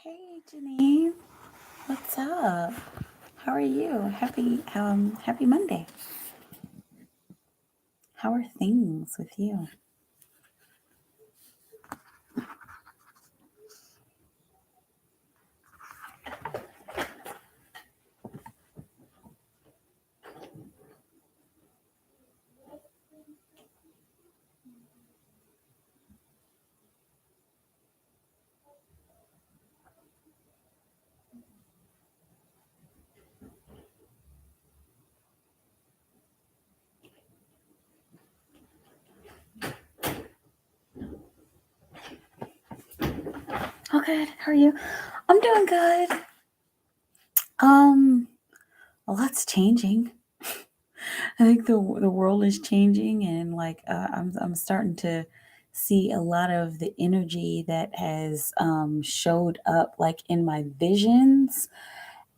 Hey Janine, what's up? How are you? Happy Monday. How are things with you? Oh, good. How are you? I'm doing good. Um, a lot's changing. I think the world is changing, and I'm starting to see a lot of the energy that has showed up like in my visions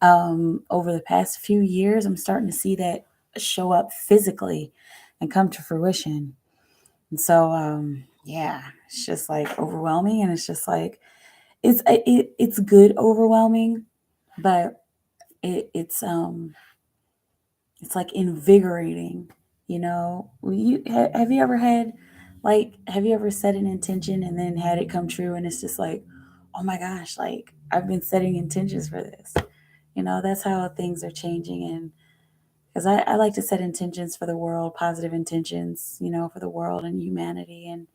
over the past few years. I'm starting to see that show up physically and come to fruition. And so, yeah, it's just like overwhelming, and it's just like it's good overwhelming, but it's like invigorating. Have you ever had have you ever set an intention and then had it come true, and it's just like, oh my gosh, like I've been setting intentions for this. That's how things are changing, and because I like to set intentions for the world, positive intentions, for the world and humanity, and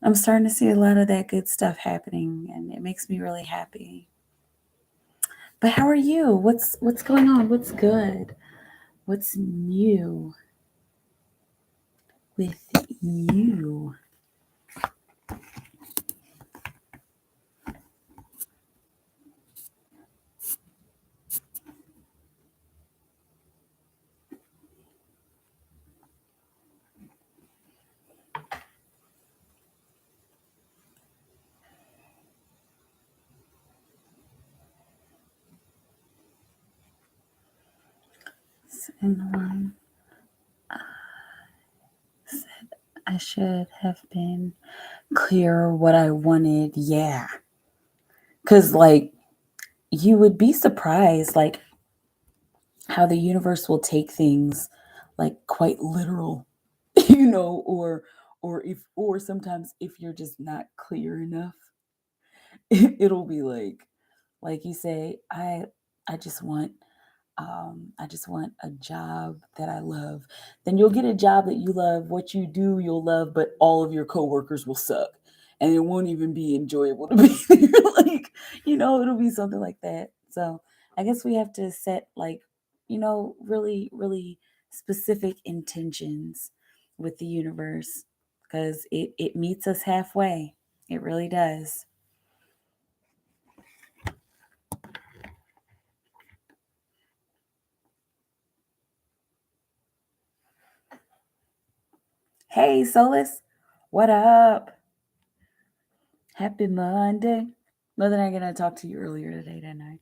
I'm starting to see a lot of that good stuff happening, and it makes me really happy. But how are you? What's going on? What's good? What's new with you? And one said I should have been clear what I wanted. Yeah, because you would be surprised, how the universe will take things quite literal, or sometimes if you're just not clear enough, it'll be like you say, I just want a job that I love. Then you'll get a job that you love. What you do, you'll love, but all of your coworkers will suck, and it won't even be enjoyable to be there. It'll be something like that. So I guess we have to set really, really specific intentions with the universe, because it meets us halfway. It really does. Hey, Solus, what up? Happy Monday. Mother and I gonna talk to you earlier today, didn't I? I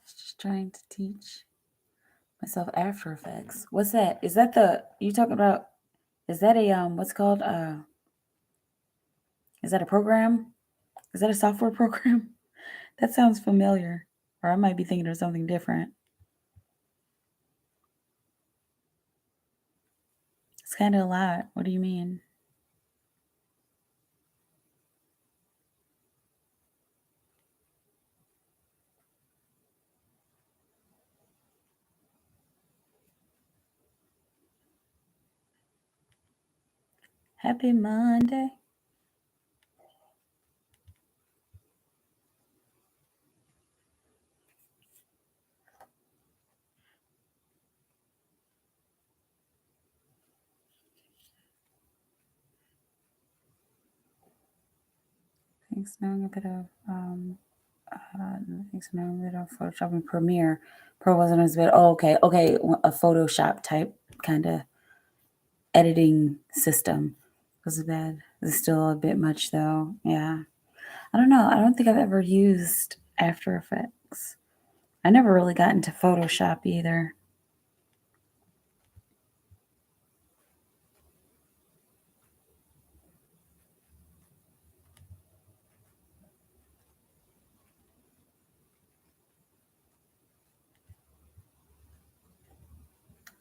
was just trying to teach myself After Effects. What's that? Is that the you talking about? Is that a what's called is that a program? Is that a software program? That sounds familiar. Or I might be thinking of something different. It's kind of a lot. What do you mean? Happy Monday. Thanks knowing a bit of thanks knowing a bit of Photoshop and Premiere. Pro wasn't as bad. Oh, okay, okay, a Photoshop type kind of editing system was bad. It's still a bit much though. Yeah, I don't know. I don't think I've ever used After Effects. I never really got into Photoshop either.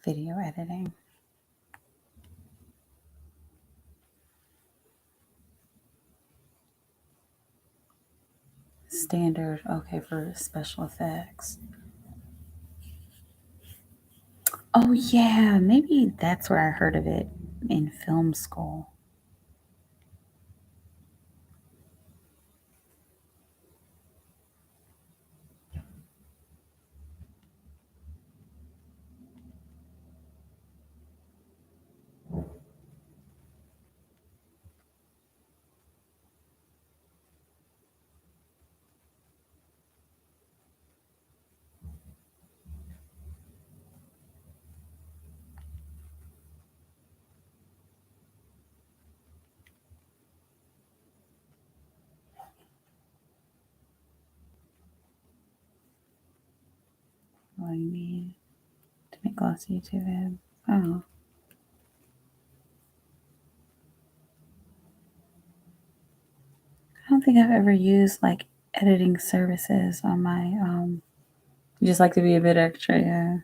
Video editing. Standard, okay, for special effects. Oh yeah, maybe that's where I heard of it in film school. What you need to make glossy YouTube ad. Oh. I don't think I've ever used like editing services on my you just like to be a bit extra, yeah.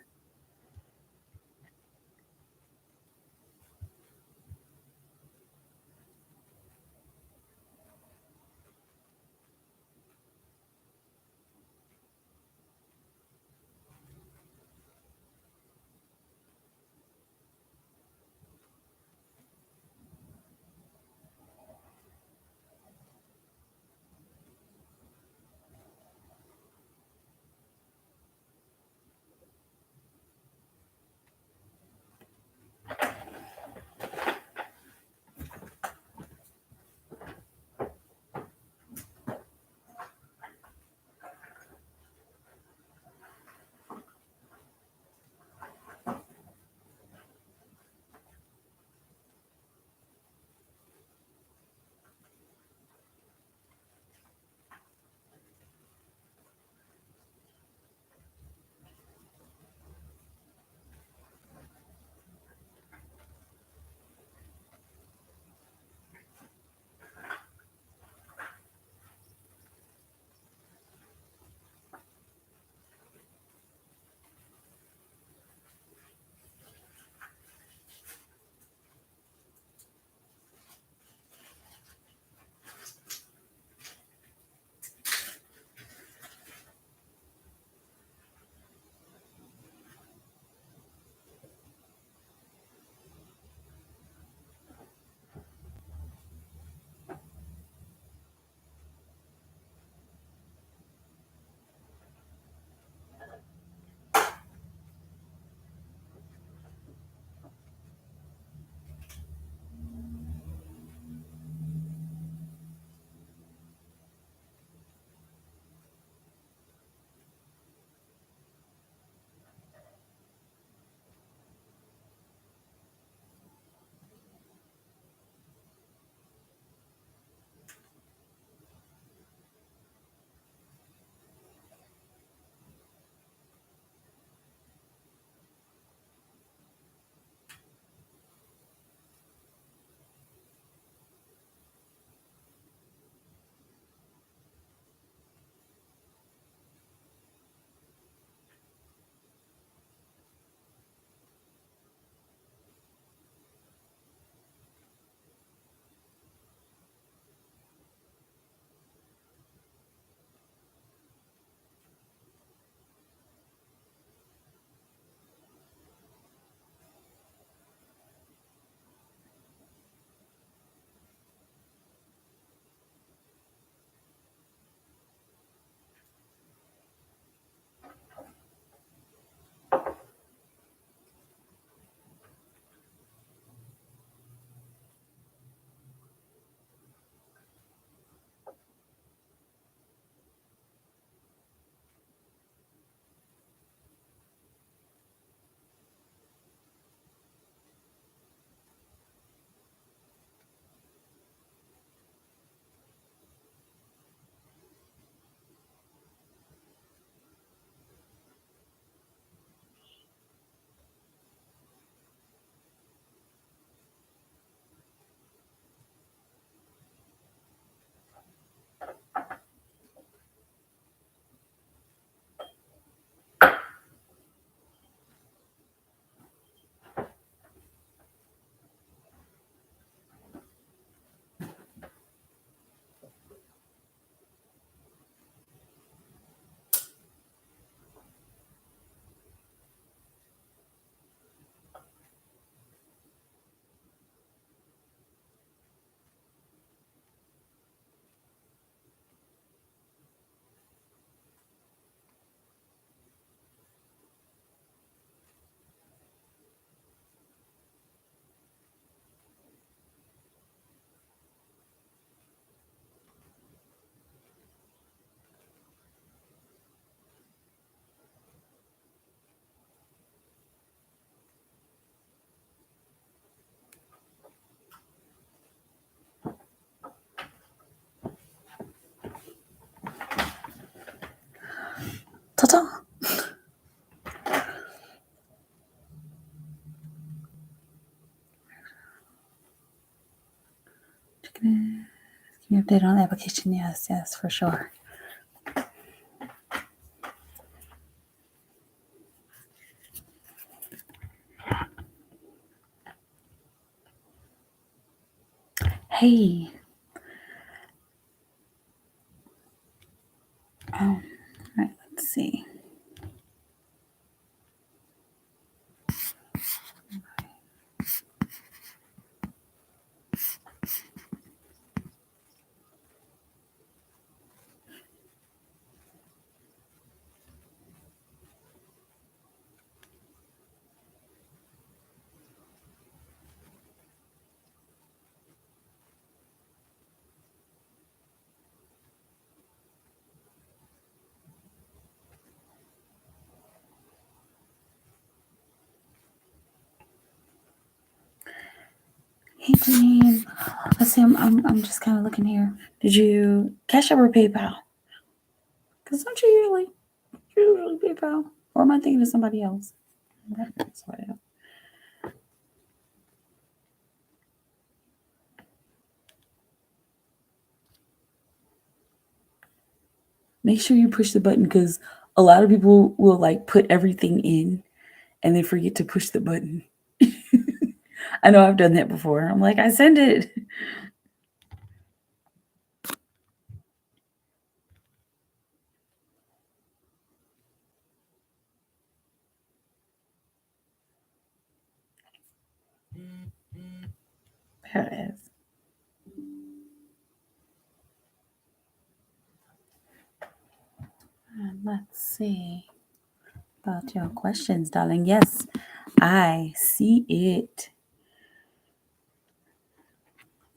Can you update on the application? Yes, for sure. Hey. All right, let's see. Hey, Janine. Let's see. I'm just kind of looking here. Did you Cash App or PayPal? Because don't you usually PayPal? Or am I thinking of somebody else? Make sure you push the button because a lot of people will like put everything in and they forget to push the button. I know I've done that before. I'm like, I send it. There it is. And let's see about your questions, darling. Yes, I see it.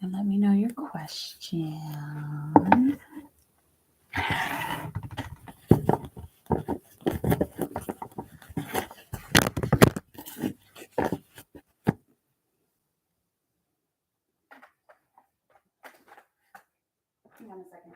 And let me know your question. Hang on a second.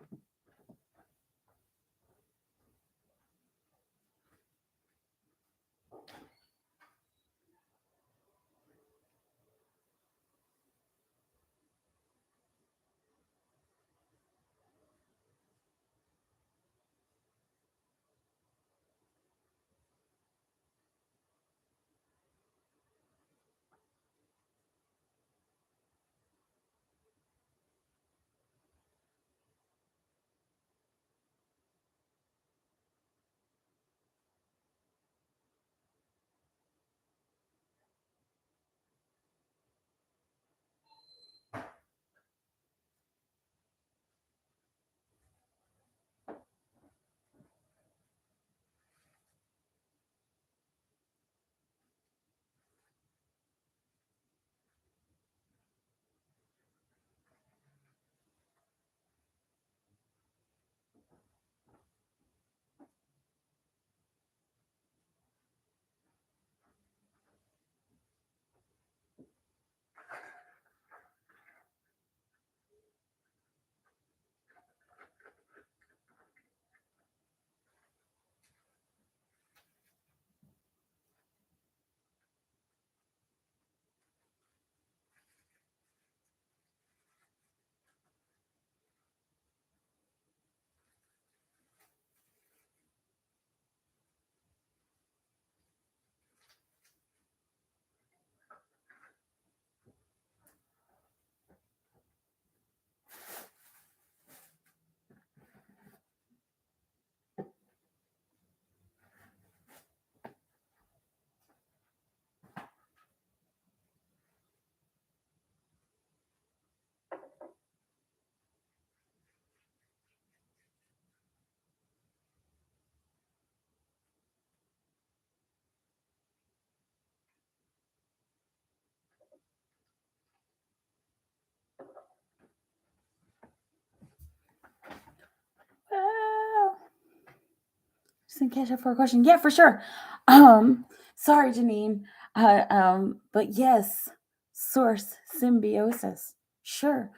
Just in Cash App for a question. Yeah, for sure. Sorry, Janine. But yes, source symbiosis. Sure.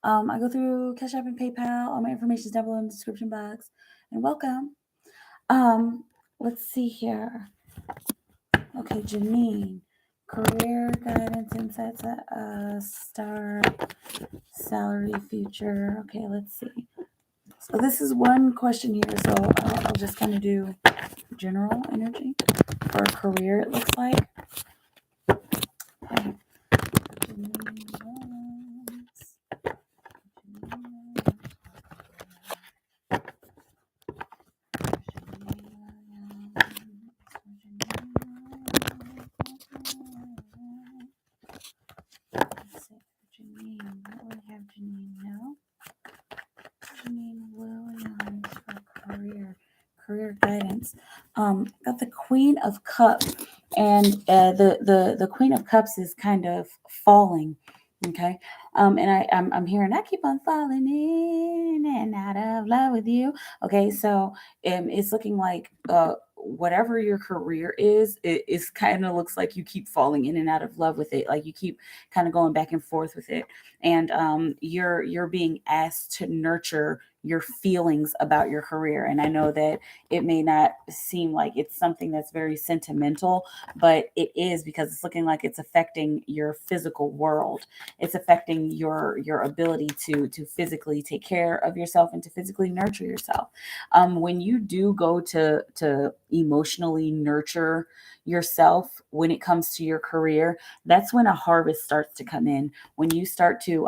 I go through Cash App and PayPal. All my information is down below in the description box. And welcome. Let's see here. Okay, Janine. career guidance, insights, star, salary, future. Okay, let's see. So this is one question here. So I'll just kind of do general energy for a career, it looks like. Okay. Let's see, Janine, what do we have Janine now? Janine Williams for career guidance. Got the Queen of Cups, and the Queen of Cups is kind of falling. Okay, and I'm hearing I keep on falling in and out of love with you. Okay, so it's looking like whatever your career is, it's kind of looks like you keep falling in and out of love with it. Like you keep kind of going back and forth with it, and you're being asked to nurture your feelings about your career. And I know that it may not seem like it's something that's very sentimental, but it is, because it's looking like it's affecting your physical world. It's affecting your ability to physically take care of yourself and to physically nurture yourself. When you do go to emotionally nurture yourself when it comes to your career, that's when a harvest starts to come in. When you start to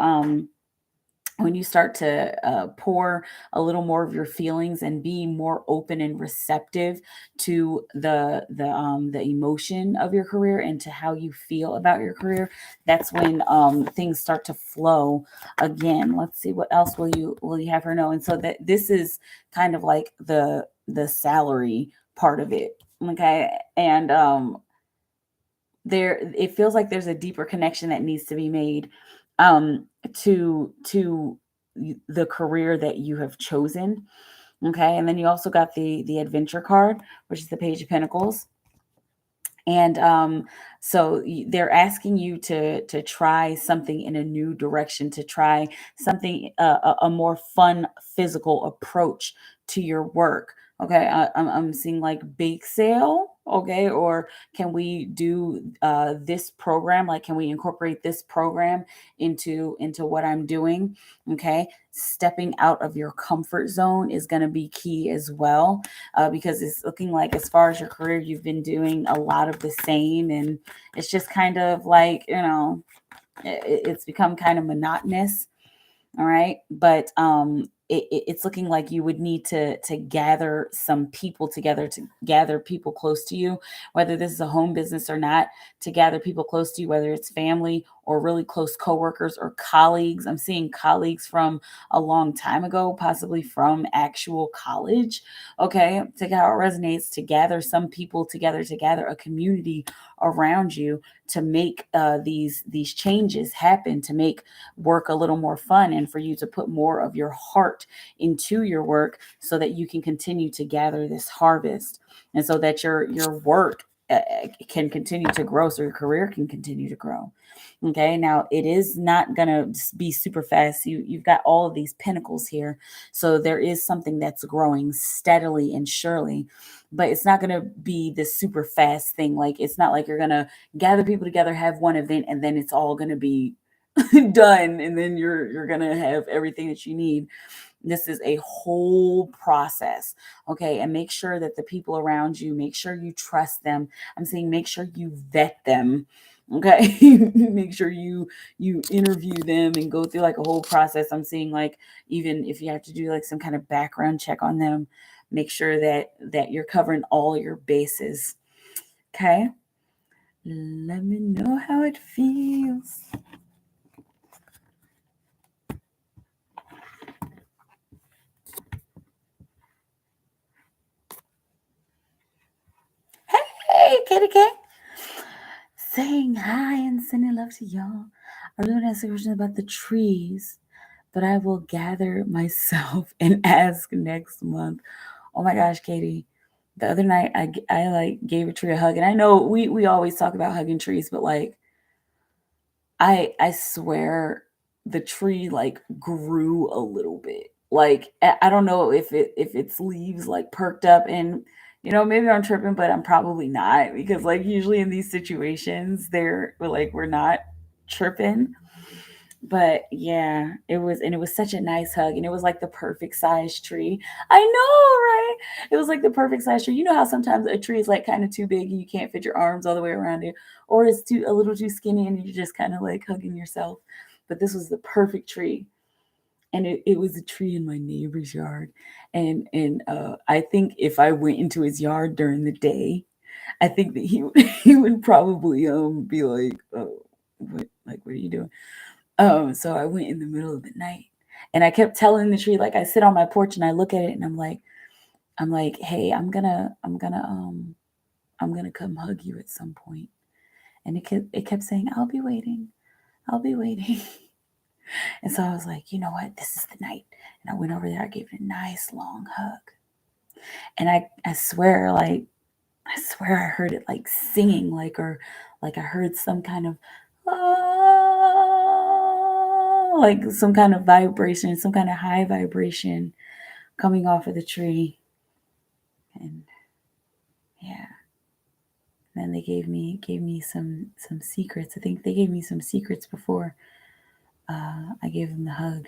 pour a little more of your feelings and be more open and receptive to the emotion of your career and to how you feel about your career, that's when things start to flow again. Let's see, what else will you have her know? And so that this is kind of like the salary part of it. Okay. And there, it feels like there's a deeper connection that needs to be made to the career that you have chosen. Okay, and then you also got the adventure card, which is the Page of Pentacles. And so they're asking you to try something in a new direction, to try something, a more fun physical approach to your work. Okay, I'm seeing like bake sale. Okay, or can we do this program? Like, can we incorporate this program into what I'm doing? Okay, stepping out of your comfort zone is going to be key as well, because it's looking like, as far as your career, you've been doing a lot of the same, and it's just kind of like, it's become kind of monotonous. All right, but it's looking like you would need to gather some people together, to gather people close to you, whether this is a home business or not, to gather people close to you, whether it's family or really close coworkers or colleagues. I'm seeing colleagues from a long time ago, possibly from actual college. Okay, to how it resonates, to gather some people together, to gather a community around you, to make these changes happen, to make work a little more fun, and for you to put more of your heart into your work, so that you can continue to gather this harvest, and so that your work can continue to grow, so your career can continue to grow. Okay, now it is not gonna be super fast. You've got all of these pinnacles here, so there is something that's growing steadily and surely, but it's not gonna be this super fast thing. Like, it's not like you're gonna gather people together, have one event, and then it's all gonna be done, and then you're gonna have everything that you need. This is a whole process. Okay, and make sure that the people around you, make sure you trust them. I'm saying make sure you vet them. Okay, make sure you interview them and go through like a whole process. I'm seeing, like, even if you have to do like some kind of background check on them, make sure that you're covering all your bases. Okay, let me know how it feels. Hey, Kitty Cat. Saying hi and sending love to y'all. I really want to ask a question about the trees, but I will gather myself and ask next month. Oh my gosh, Katie. The other night, I like gave a tree a hug, and I know we always talk about hugging trees, but like, I swear the tree like grew a little bit. Like, I don't know if its leaves like perked up, and maybe I'm tripping, but I'm probably not, because like usually in these situations, we're not tripping. But yeah, it was such a nice hug, and it was like the perfect size tree. I know, right? It was like the perfect size tree. You know how sometimes a tree is like kind of too big and you can't fit your arms all the way around it, or it's too a little too skinny and you're just kind of like hugging yourself. But this was the perfect tree, and it was a tree in my neighbor's yard. And I think if I went into his yard during the day, I think that he would probably be like, oh, what are you doing? So I went in the middle of the night, and I kept telling the tree, like, I sit on my porch and I look at it and I'm like, hey, I'm gonna come hug you at some point. And it kept saying, I'll be waiting. And so I was like, you know what? This is the night. And I went over there, I gave it a nice long hug. And I swear, I heard it like singing, or like I heard some kind of like some kind of vibration, some kind of high vibration coming off of the tree. And yeah, then they gave me some secrets. I think they gave me some secrets before I gave them the hug.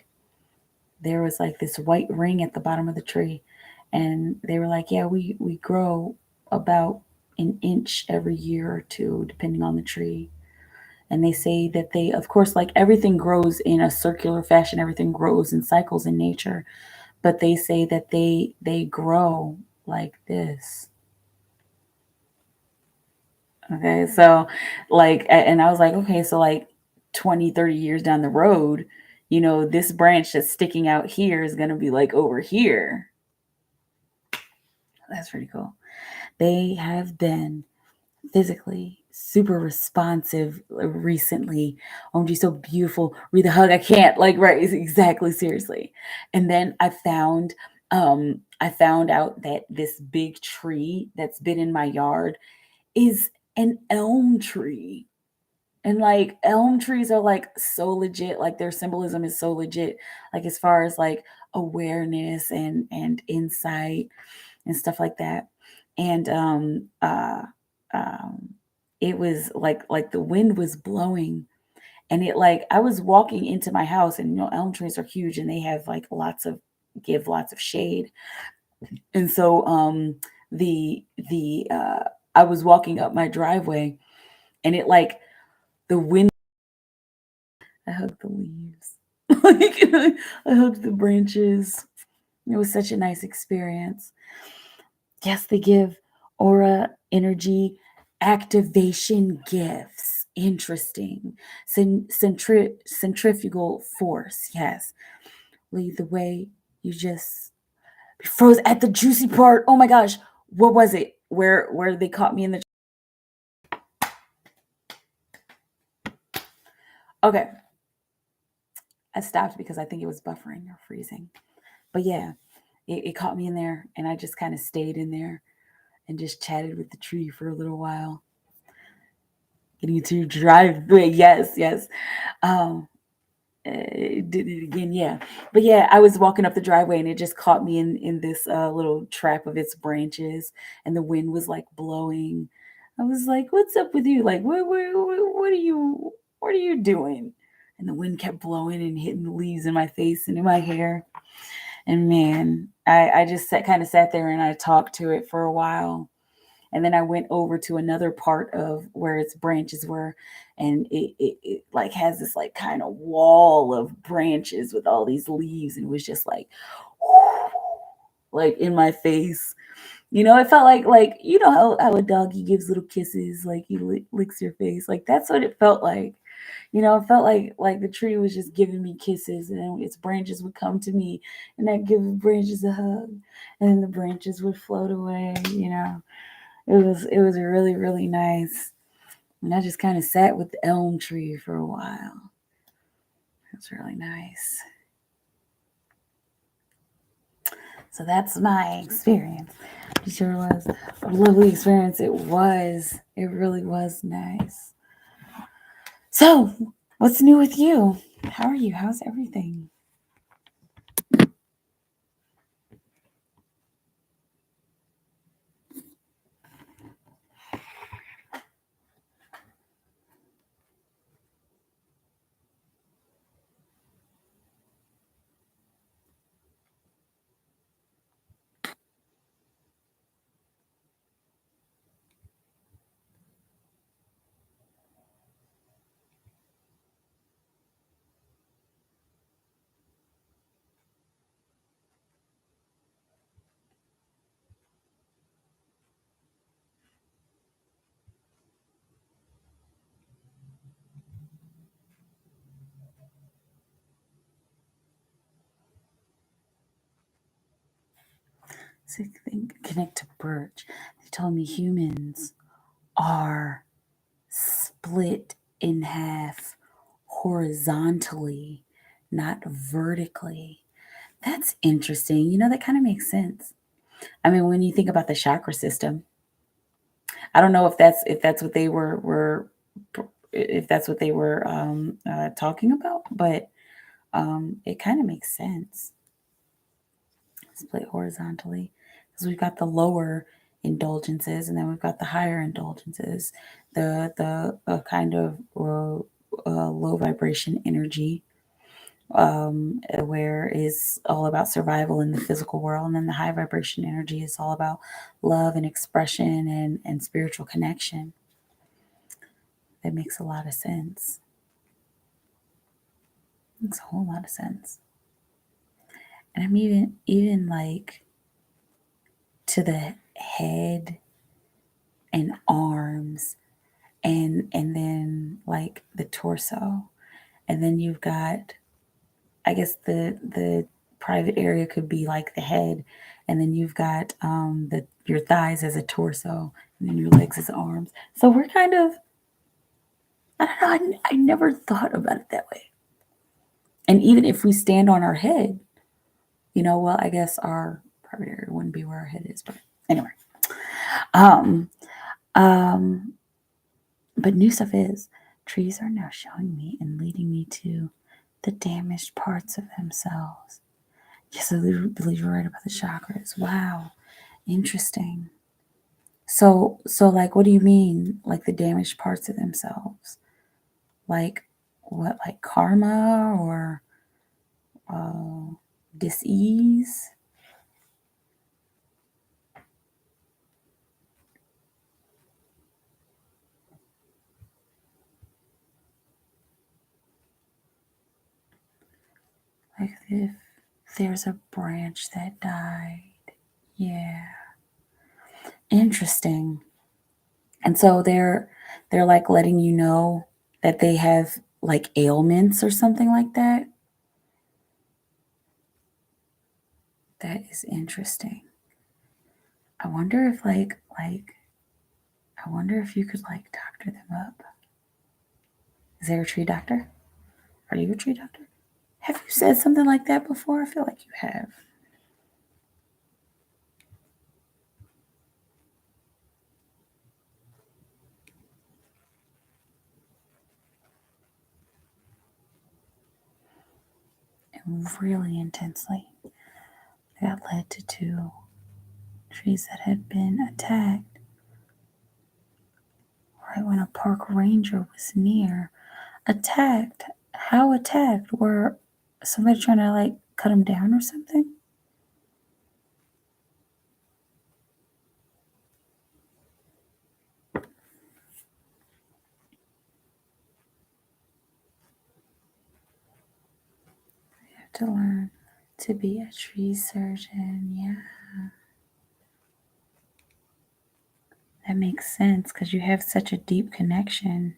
There was like this white ring at the bottom of the tree, and they were like, yeah, we grow about an inch every year or two depending on the tree. And they say that they, of course, like everything grows in a circular fashion, everything grows in cycles in nature, but they say that they grow like this. Okay, so and I was like, okay, so like 20, 30 years down the road, this branch that's sticking out here is going to be like over here. That's pretty cool. They have been physically super responsive recently. OMG, so beautiful. Read the hug. I can't, like, right, exactly, seriously. And then I found out that this big tree that's been in my yard is an elm tree. And like elm trees are like so legit, like their symbolism is so legit, like as far as like awareness and insight and stuff like that. And um it was like the wind was blowing, and it like I was walking into my house, and elm trees are huge and they have like give lots of shade. And so the I was walking up my driveway, and it like the wind, I hugged the leaves. Like I hugged the branches. It was such a nice experience. Yes, they give aura, energy, activation gifts. Interesting. Centrifugal force. Yes. Lead the way. You just froze at the juicy part. Oh my gosh. What was it? Where they caught me in the. Okay. I stopped because I think it was buffering or freezing. But yeah, it caught me in there, and I just kind of stayed in there and just chatted with the tree for a little while. Getting to drive. Yes, yes. Um, did it again, yeah. But yeah, I was walking up the driveway and it just caught me in this little trap of its branches, and the wind was like blowing. I was like, "What's up with you? Like, what are you doing?" And the wind kept blowing and hitting the leaves in my face and in my hair. And man, I just kind of sat there and I talked to it for a while. And then I went over to another part of where its branches were, and it like has this like kind of wall of branches with all these leaves, and it was just like in my face. It felt like how a doggy gives little kisses, like he licks your face. Like that's what it felt like. It felt like the tree was just giving me kisses, and then its branches would come to me, and I'd give the branches a hug, and then the branches would float away. It was really, really nice. And I just kind of sat with the elm tree for a while. It was really nice. So that's my experience. It sure was a lovely experience. It was. It really was nice. So, what's new with you? How are you? How's everything? So think, connect to birch. They told me humans are split in half horizontally, not vertically. That's interesting. You know, that kind of makes sense. I mean, when you think about the chakra system, I don't know if that's what they were if that's what they were talking about, but it kind of makes sense. Split horizontally because we've got the lower indulgences and then we've got the higher indulgences. The kind of low vibration energy where is all about survival in the physical world, and then the high vibration energy is all about love and expression and spiritual connection. That makes a lot of sense. Makes a whole lot of sense. And I'm even like to the head and arms and then like the torso. And then you've got, I guess the private area could be like the head, and then you've got your thighs as a torso, and then your legs as arms. So we're kind of, I don't know, I never thought about it that way. And even if we stand on our head, well, I guess our private area wouldn't be where our head is, but anyway. Um, um, but new stuff is trees are now showing me and leading me to the damaged parts of themselves. Yes, I believe you're right about the chakras. Wow, interesting. So like, what do you mean, like the damaged parts of themselves? Like what, like karma or dis-ease? Like if there's a branch that died. Yeah. Interesting. And so they're like letting you know that they have like ailments or something like that. That is interesting. I wonder if I wonder if you could like doctor them up. Is there a tree doctor? Are you a tree doctor? Have you said something like that before? I feel like you have. And really intensely. That led to two trees that had been attacked right when a park ranger was near. Attacked? How attacked? Were somebody trying to like cut them down or something? You have to learn to be a tree surgeon. Yeah. That makes sense because you have such a deep connection.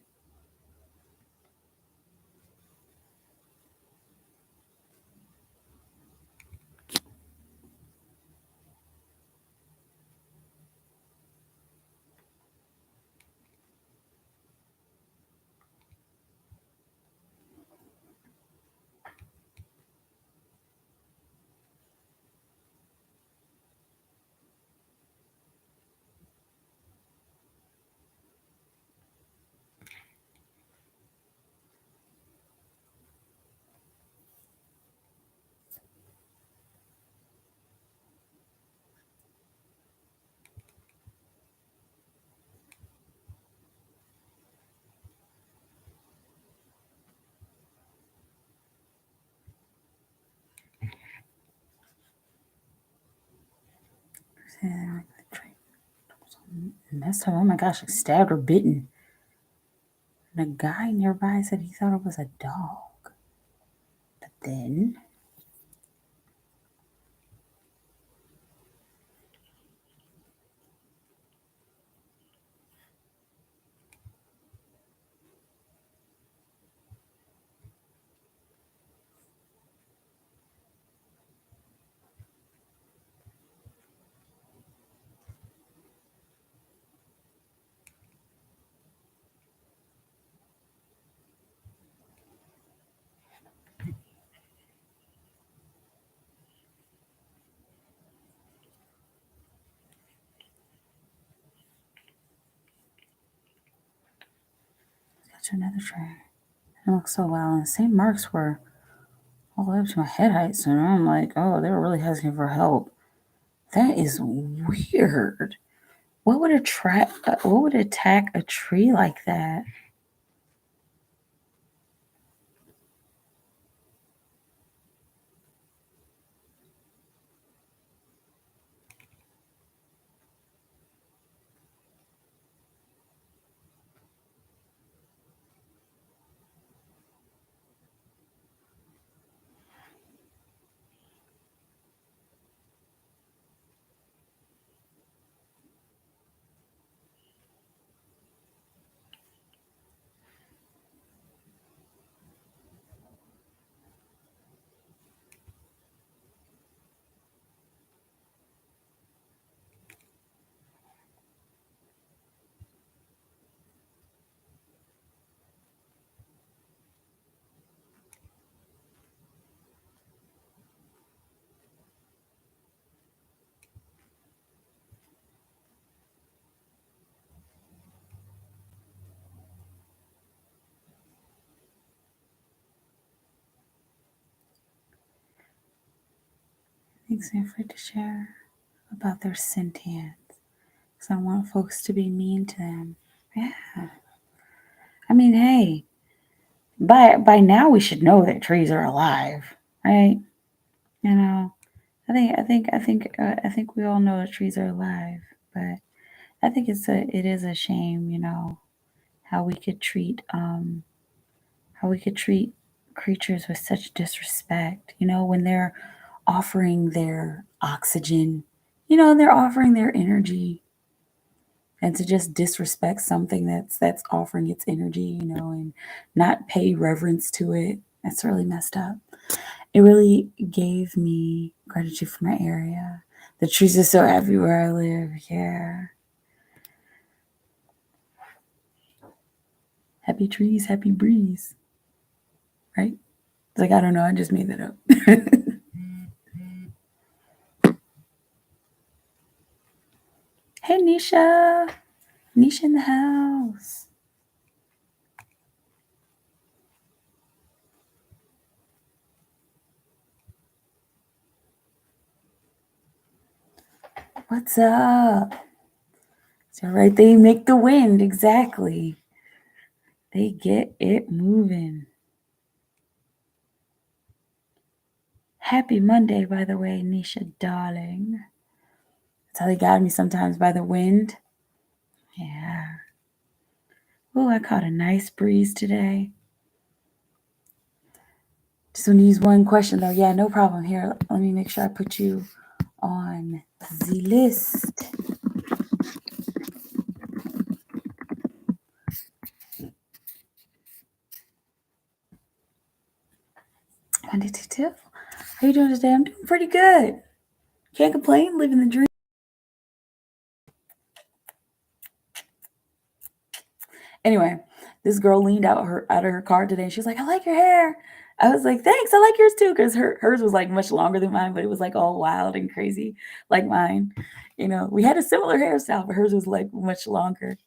Messed up. Oh my gosh, stabbed or bitten. And a guy nearby said he thought it was a dog. But then to another tree. It looks so well. And the same marks were all the way up to my head height. So now I'm like, oh, they were really asking for help. That is weird. What would attack a tree like that? Things I'm afraid to share about their sentience. Because I want folks to be mean to them. Yeah. I mean, hey, by now we should know that trees are alive, right? You know, I think we all know that trees are alive, but I think it is a shame, how we could treat creatures with such disrespect. When they're offering their oxygen, and they're offering their energy, and to just disrespect something that's offering its energy, and not pay reverence to it. That's really messed up. It really gave me gratitude for my area. The trees are so happy where I live. Yeah. Happy trees, happy breeze. Right? It's like, I don't know. I just made that up. Hey, Nisha. Nisha in the house. What's up? So, right, they make the wind. Exactly. They get it moving. Happy Monday, by the way, Nisha, darling. That's how they got me sometimes, by the wind. Yeah. Oh, I caught a nice breeze today. Just want to use one question, though. Yeah, no problem. Here, let me make sure I put you on the list. Monday, two. How you doing today? I'm doing pretty good. Can't complain. Living the dream. Anyway, this girl leaned out of her car today, and she was like, "I like your hair." I was like, "Thanks, I like yours too," because hers was like much longer than mine, but it was like all wild and crazy, like mine. We had a similar hairstyle, but hers was like much longer.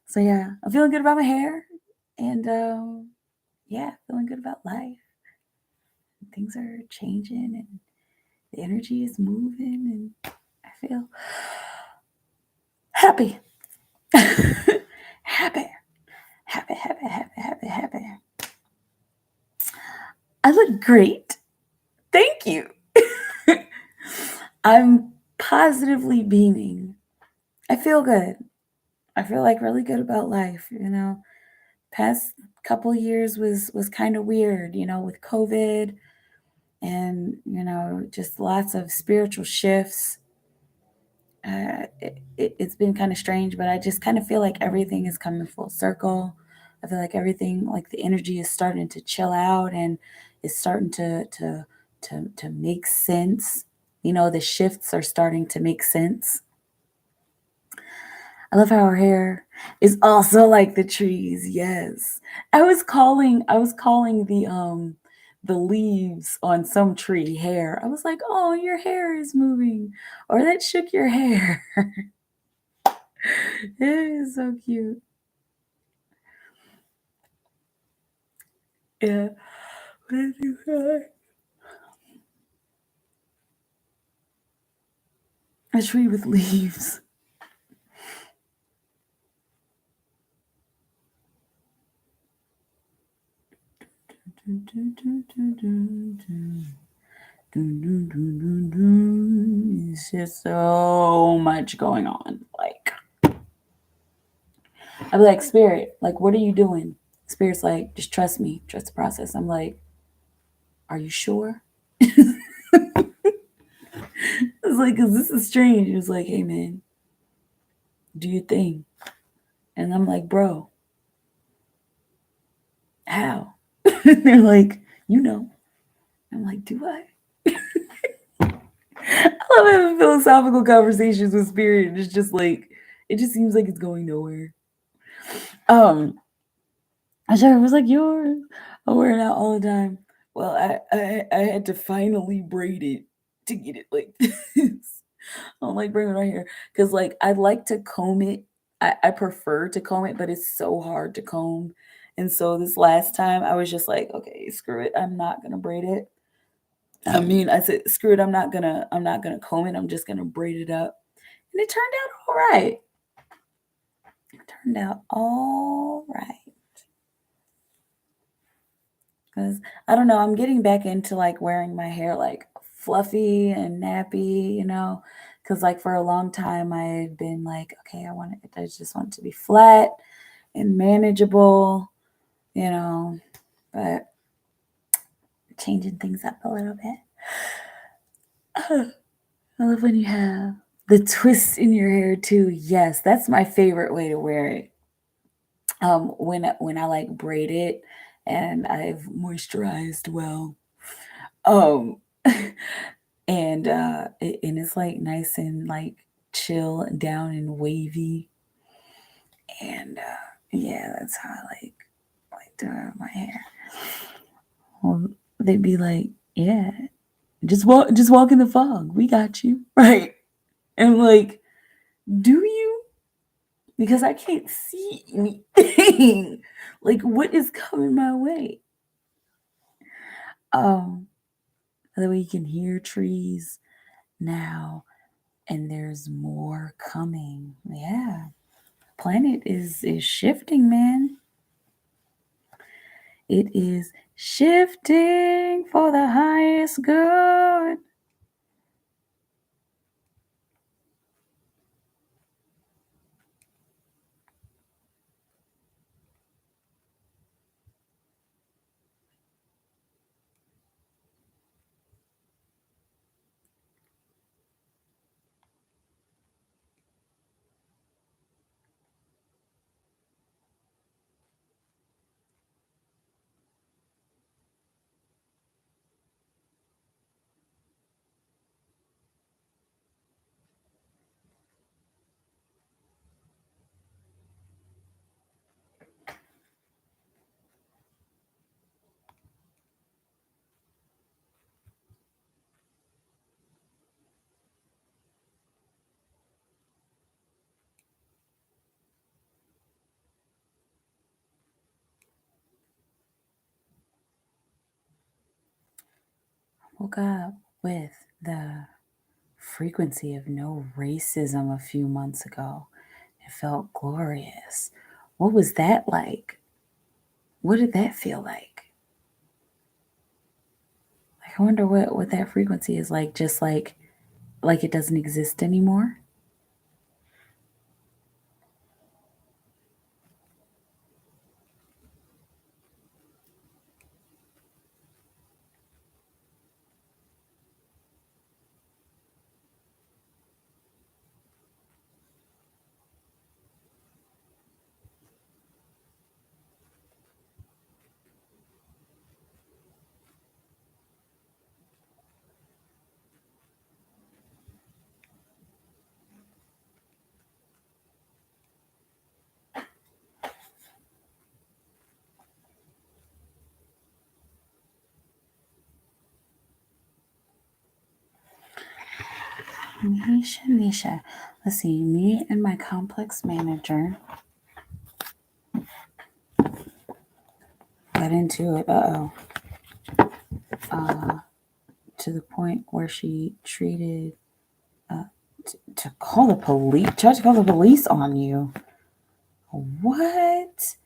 So yeah, I'm feeling good about my hair, and yeah, feeling good about life. Things are changing, and the energy is moving, and I feel happy, happy, happy, happy, happy, happy, happy. I look great. Thank you. I'm positively beaming. I feel good. I feel like really good about life. Past couple years was kind of weird. With COVID and just lots of spiritual shifts. It's been kind of strange, but I just kind of feel like everything is coming full circle. I feel like everything, like the energy is starting to chill out and is starting to make sense. The shifts are starting to make sense. I love how our hair is also like the trees. Yes. I was calling the leaves on some tree hair. I was like, "Oh, your hair is moving." Or that shook your hair. It is so cute. Yeah. What did you say? A tree with leaves. It's just so much going on. Like, I'd be like, Spirit, like, what are you doing? Spirit's like, just trust me, trust the process. I'm like, are you sure? It's like, because this is strange. It was like, hey, man, do your thing. And I'm like, bro, how? They're like, you know. I'm like, do I? I love having philosophical conversations with Spirit. It's just like, it just seems like it's going nowhere. I sure was like, yours. I wear it out all the time. Well, I had to finally braid it to get it like this. I'm like, bring it right here. Because, like, I like to comb it. I prefer to comb it, but it's so hard to comb. And so this last time, I was just like, okay, screw it. I'm not gonna braid it. I mean, I said, screw it. I'm not gonna comb it. I'm just gonna braid it up. And it turned out all right. It turned out all right. Because I don't know, I'm getting back into like wearing my hair like fluffy and nappy, you know. Because like for a long time, I had been like, okay, I just want it to be flat and manageable, you know, but changing things up a little bit. I love when you have the twist in your hair too. Yes, that's my favorite way to wear it. When I like braid it and I've moisturized well. Um and it's like nice and like chill down and wavy. And yeah, that's how I like to wear my hair. Well, they'd be like, yeah, just walk in the fog. We got you. Right. And I'm like, do you? Because I can't see anything. Like, what is coming my way? Um, the way you can hear trees now, and there's more coming. Yeah, planet is shifting, man. It is shifting for the highest good. Woke up with the frequency of no racism a few months ago. It felt glorious. What was that like? What did that feel like? Like, I wonder what that frequency is like, just like it doesn't exist anymore. Nisha. Let's see, me and my complex manager. got into it. To the point where she treated to call the police, tried to call the police on you. What?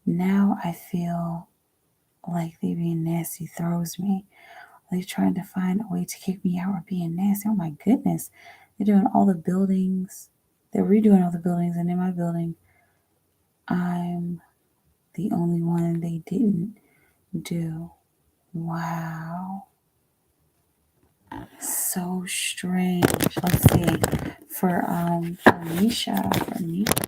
Now I feel like they being nasty throws me. They trying to find a way to kick me out or being nasty. Oh my goodness. They're doing all the buildings. They're redoing all the buildings, and in my building, I'm the only one they didn't do. Wow. So strange. Let's see. For Nisha. For Nisha.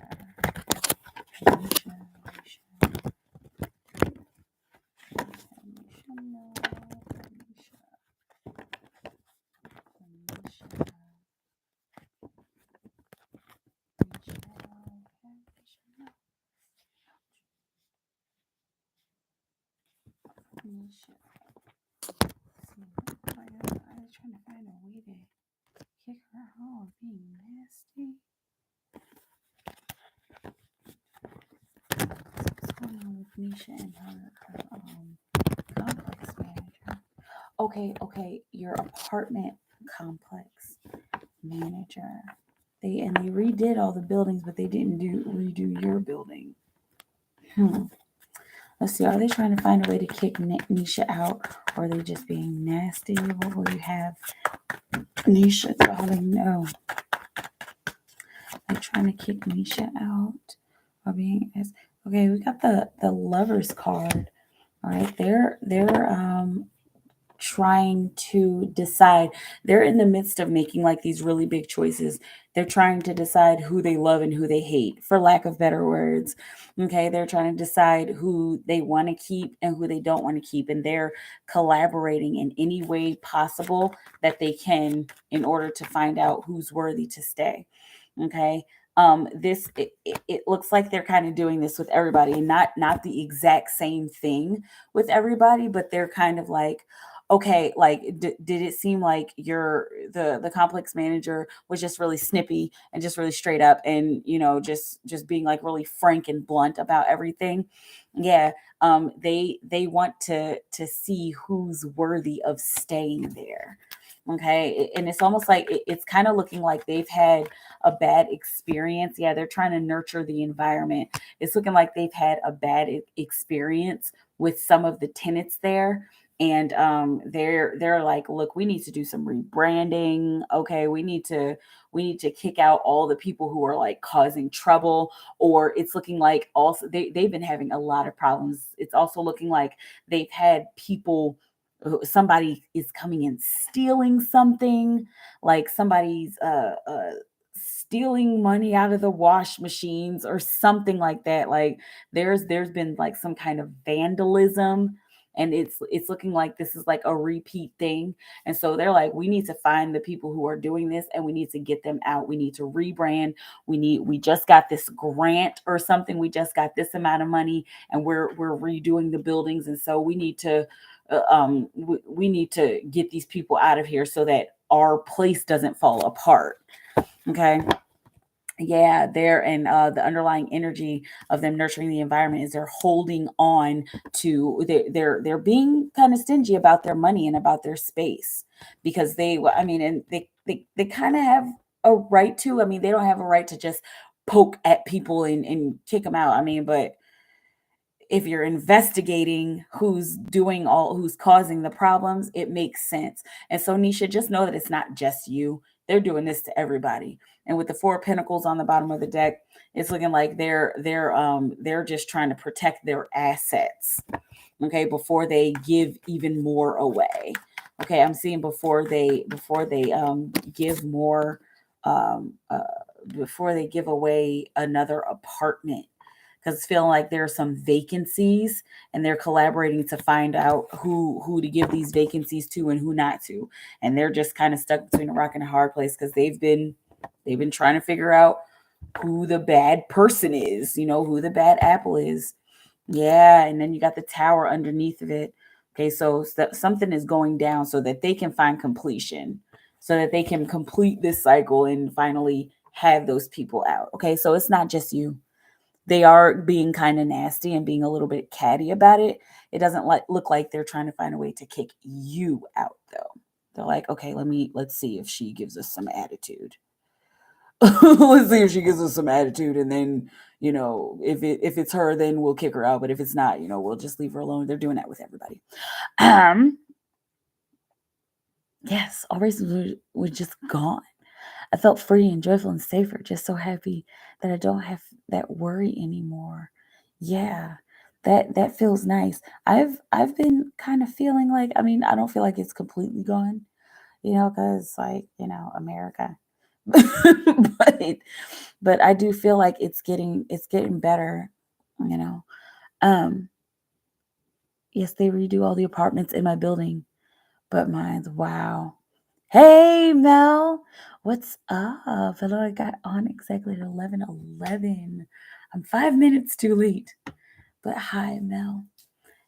I was trying to find a way to kick her out, being nasty. What's going on with Nisha and her complex manager? Okay, your apartment complex manager. They redid all the buildings, but they didn't redo your building. Let's see. Are they trying to find a way to kick Nisha out, or are they just being nasty? What will you have, Nisha? Darling, no. They're trying to kick Nisha out, or being okay. We got the Lovers card. All right, they're trying to decide. They're in the midst of making like these really big choices. They're trying to decide who they love and who they hate, for lack of better words. Okay, they're trying to decide who they want to keep and who they don't want to keep, and they're collaborating in any way possible that they can in order to find out who's worthy to stay. Okay. It looks like they're kind of doing this with everybody, and not the exact same thing with everybody, but they're kind of like, okay, like did it seem like the complex manager was just really snippy and just really straight up, and just being like really frank and blunt about everything? Yeah. They want to see who's worthy of staying there. Okay, and it's almost like it's kind of looking like they've had a bad experience. Yeah, they're trying to nurture the environment. It's looking like they've had a bad experience with some of the tenants there, and they're like, look, we need to do some rebranding. Okay, we need to kick out all the people who are like causing trouble. Or it's looking like also they've been having a lot of problems. It's also looking like they've had people, somebody is coming and stealing something, like somebody's stealing money out of the wash machines or something like that. Like there's been like some kind of vandalism, and it's looking like this is like a repeat thing. And so they're like, we need to find the people who are doing this, and we need to get them out. We need to rebrand. We just got this grant or something. We just got this amount of money, and we're redoing the buildings, and so we need to we need to get these people out of here so that our place doesn't fall apart. Okay. Yeah, the underlying energy of them nurturing the environment is they're holding on to, they're being kind of stingy about their money and about their space, because they kind of have a right to. I mean, they don't have a right to just poke at people and kick them out. I mean, but if you're investigating who's causing the problems, it makes sense. And so, Nisha, just know that it's not just you. They're doing this to everybody. And with the 4 of Pentacles on the bottom of the deck, it's looking like they're just trying to protect their assets, okay, before they give even more away. Okay, I'm seeing before they give more, um uh, before they give away another apartment, because it's feeling like there are some vacancies, and they're collaborating to find out who to give these vacancies to and who not to. And they're just kind of stuck between a rock and a hard place, because they've been trying to figure out who the bad person is, who the bad apple is. Yeah, and then you got the Tower underneath of it. Okay, so something is going down so that they can find completion, so that they can complete this cycle and finally have those people out. Okay, so it's not just you. they are being kind of nasty and being a little bit catty about it. It doesn't look like they're trying to find a way to kick you out though. They're like, okay, let's see if she gives us some attitude. Let's see if she gives us some attitude, and then if it's her, then we'll kick her out. But if it's not, we'll just leave her alone. They're doing that with everybody. Yes, all racism was just gone. I felt free and joyful and safer. Just so happy that I don't have that worry anymore. Yeah, that feels nice. I've been kind of feeling like, I mean, I don't feel like it's completely gone, because like, America. but I do feel like it's getting better, you know. Um, yes, they redo all the apartments in my building, but mine's wow. Hey Mel, what's up? Hello, I got on exactly at 11:11. I'm 5 minutes too late. But hi Mel,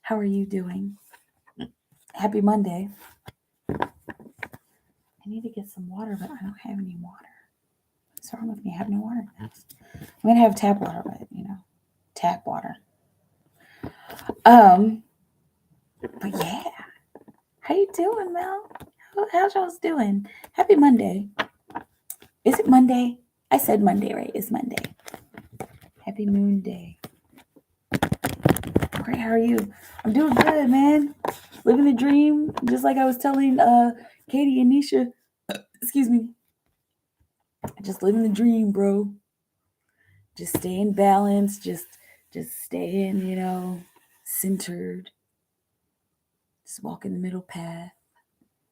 how are you doing? Happy Monday. I need to get some water, but I don't have any water. What's wrong with me? I have no water. I'm gonna have tap water, but tap water. But yeah, how you doing, Mel? How's y'all's doing? Happy Monday. Is it Monday? I said Monday, right? It's Monday. Happy Moon Day. Great, how are you? I'm doing good, man. Living the dream, just like I was telling Katie and Nisha. Excuse me. Just living the dream, bro. Just staying balanced, just staying, centered. Just walking the middle path.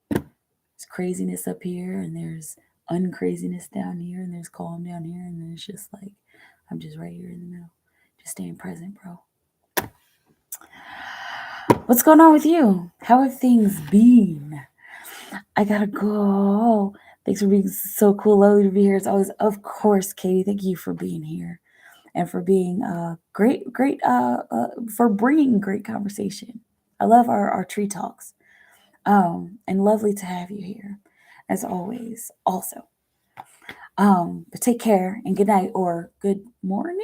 There's craziness up here, and there's uncraziness down here, and there's calm down here, and then it's just like I'm just right here in the middle. Just staying present, bro. What's going on with you? How have things been? I gotta go. Thanks for being so cool. Lovely to be here. It's always, of course, Katie. Thank you for being here and for being great, for bringing great conversation. I love our tree talks. And lovely to have you here, as always. Also, but take care and good night or good morning,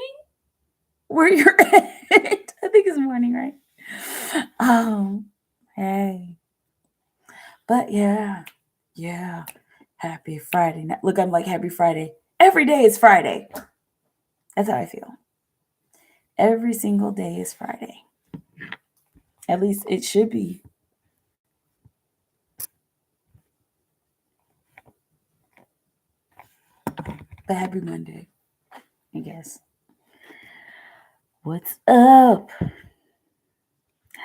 where you're at. I think it's morning, right? Hey. But yeah. Happy Friday. Look, I'm like, happy Friday. Every day is Friday. That's how I feel. Every single day is Friday. At least it should be. But happy Monday, I guess. What's up?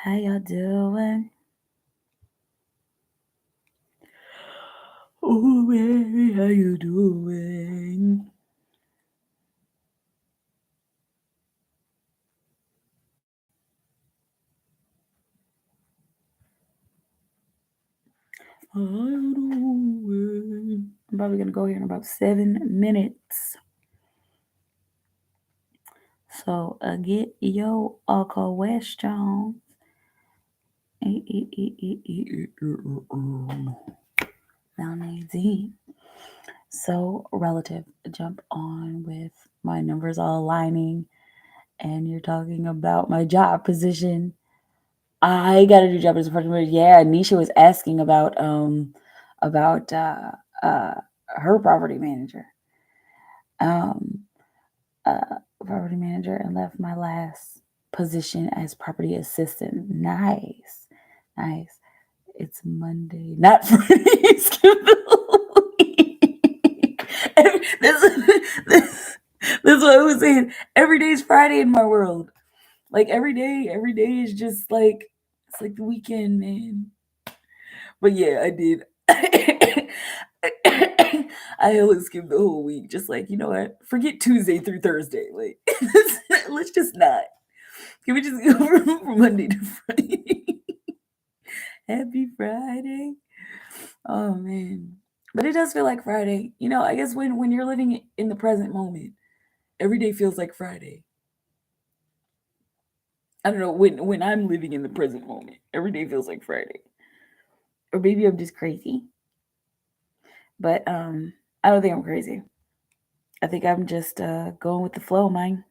How y'all doing? Oh, baby, how you doing? I'm probably gonna go here in about 7 minutes. So get your questions. Now Nadine. So relative, jump on with my numbers all aligning, and you're talking about my job position. I got a new job as a project manager. Yeah, Nisha was asking about her property manager. Property manager, and left my last position as property assistant. Nice. It's Monday, not Friday. Skip the week. That's what I was saying. Every day is Friday in my world. Like every day is just like, it's like the weekend, man. But yeah, I did. I hella skipped the whole week. Just like, you know what? Forget Tuesday through Thursday. Like, let's just not. Can we just go from Monday to Friday? Happy Friday. Oh man. But it does feel like Friday. I guess when you're living in the present moment, every day feels like Friday. I don't know, when I'm living in the present moment, every day feels like Friday. Or maybe I'm just crazy. But I don't think I'm crazy. I think I'm just going with the flow, man.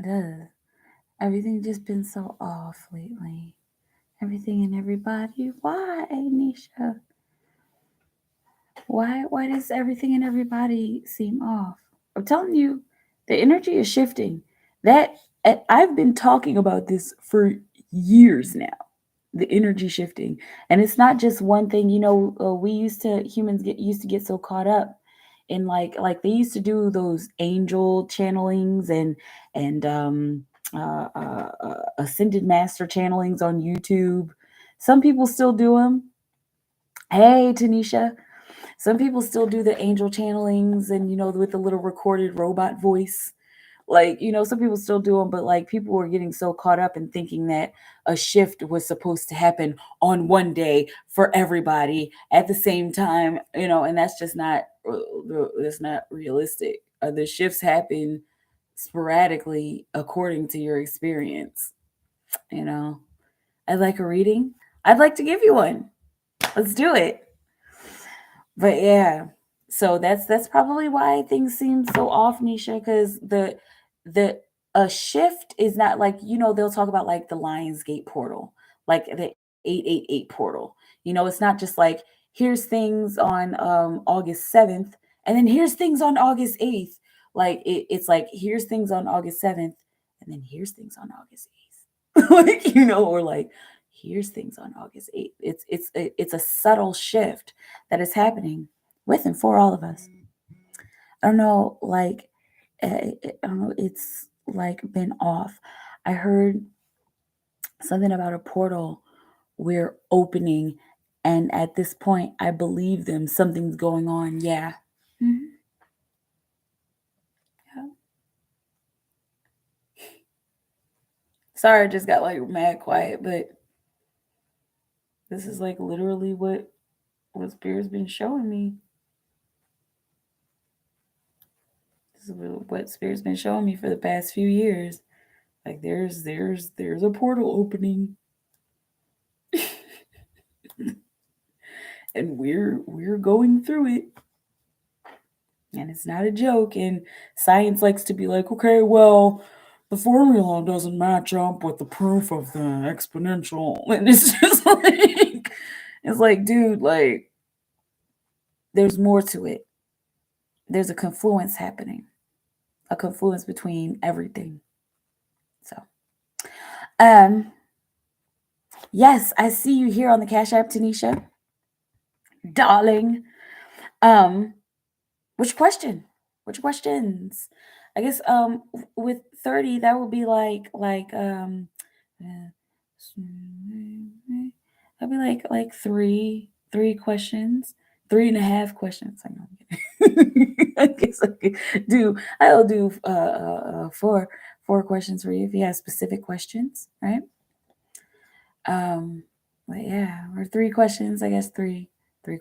Ugh. Everything just been so off lately. Everything and everybody. Why, Nisha? Why does everything and everybody seem off? I'm telling you, the energy is shifting. That I've been talking about this for years now. The energy shifting, and it's not just one thing. We humans used to get so caught up in like they used to do those angel channelings and ascended master channelings on YouTube. Some people still do them. Hey, Tanisha. Some people still do the angel channelings and with the little recorded robot voice. Like, some people still do them, but like people were getting so caught up in thinking that a shift was supposed to happen on one day for everybody at the same time, and that's not realistic. The shifts happen sporadically according to your experience. you know I'd like a reading. I'd like to give you one. Let's do it. But yeah, so that's probably why things seem so off, Nisha, because the a shift is not like, they'll talk about like the Lionsgate portal, like the 888 portal. It's not just like here's things on August 7th, and then here's things on August 8th. Like it's like here's things on August 7th, and then here's things on August 8th. Like, or like here's things on August 8th. It's a subtle shift that is happening with and for all of us. I don't know, like, I don't know, it's like been off. I heard something about a portal we're opening, and at this point, I believe them. Something's going on. Yeah. Mhm. Yeah. Sorry, I just got like mad quiet, but this is like literally what Spirit's been showing me. This is what Spirit's been showing me for the past few years. Like there's a portal opening, and we're going through it. And it's not a joke. And science likes to be like, okay, well, the formula doesn't match up with the proof of the exponential. And it's just like, it's like, dude, like, there's more to it. There's a confluence happening, a confluence between everything. So, um, yes, I see you here on the Cash App, Tanisha, darling. Um, which question? Which questions? I guess with 30 that would be that'd be like three questions, 3.5 questions. I know. I guess I'll do four questions for you if you have specific questions, right? But yeah, or 3 questions, I guess three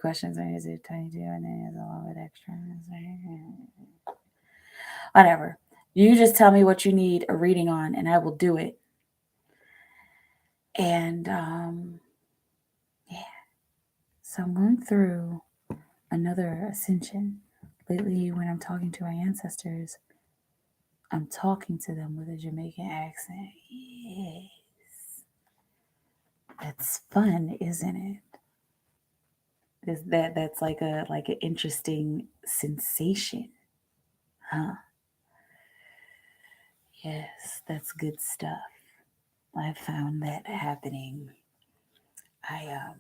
questions. I use it tiny do, and then there's a little bit extra. Whatever. You just tell me what you need a reading on, and I will do it. And yeah. So I'm going through another ascension. Lately, when I'm talking to my ancestors, I'm talking to them with a Jamaican accent. Yes. That's fun, isn't it? That's like an interesting sensation. Huh. Yes, that's good stuff. I found that happening. I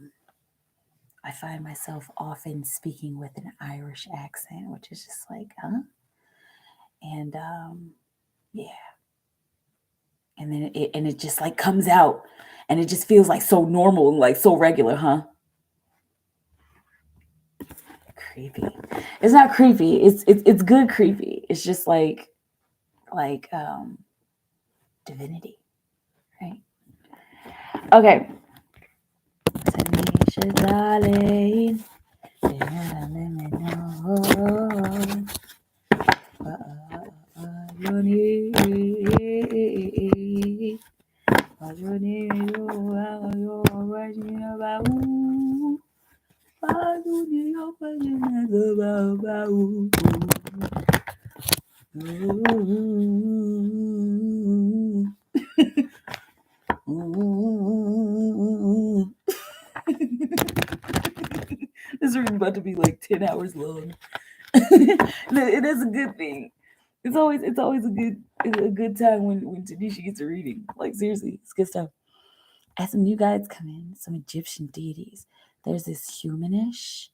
find myself often speaking with an Irish accent, which is just like, huh? And yeah. And then it just like comes out, and it just feels like so normal and like so regular, huh? Creepy. It's not creepy. It's good creepy. It's just like divinity, right? Okay. Tanisha, darling, let me know what you need. What you need, you're writing about. What you need, you're writing about. This reading about to be like 10 hours long. It is a good thing. It's always a good time when Tanisha gets a reading. Like seriously, it's good stuff. As some new guides come in, some Egyptian deities. There's this humanish,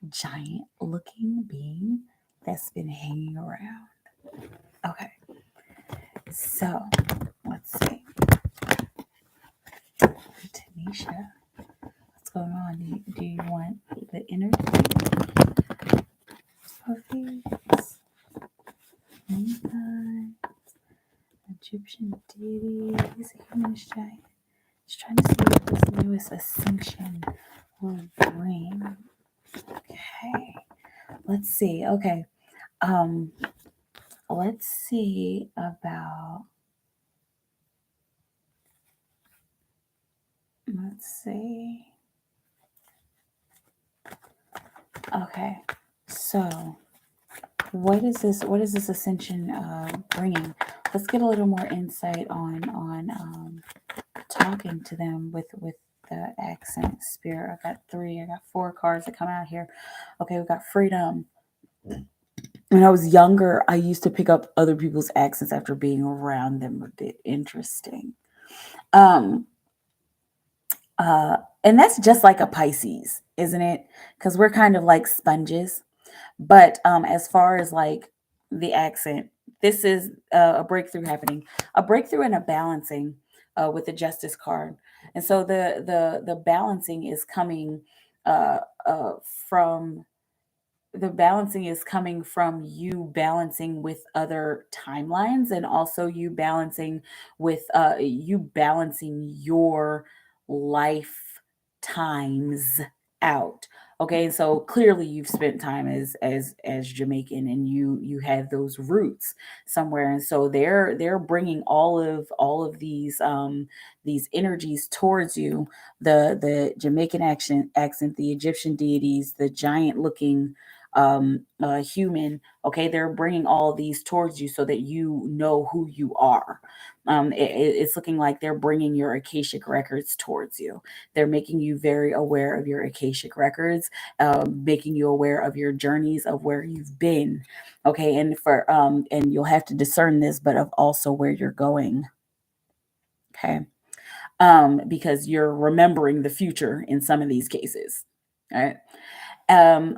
giant looking being that's been hanging around. Okay, so let's see. Tanisha, what's going on? Do you want the energy of these? Egyptian deities, humanish giant. Just trying to see what this newest ascension will bring. Okay, let's see. Okay, let's see about. Let's see. Okay, so what is this? What is this ascension bringing? Let's get a little more insight on talking to them with the accent spirit. I got 4 cards that come out here. Okay, we got freedom. When I was younger, I used to pick up other people's accents after being around them a bit. Interesting. Um, and that's just like a Pisces, isn't it? Because we're kind of like sponges. But as far as like the accent, this is a breakthrough happening, a breakthrough and a balancing with the Justice card. And so the balancing is coming uh, uh, from the balancing is coming from you balancing with other timelines, and also you balancing your lifetimes out. Okay, so clearly you've spent time as Jamaican, and you have those roots somewhere, and so they're bringing all of these energies towards you. The Jamaican accent, the Egyptian deities, the giant looking human. Okay, they're bringing all these towards you so that you know who you are. It's looking like they're bringing your akashic records towards you. They're making you very aware of your akashic records, making you aware of your journeys of where you've been. Okay, and you'll have to discern this, but of also where you're going. Okay, because you're remembering the future in some of these cases. All right.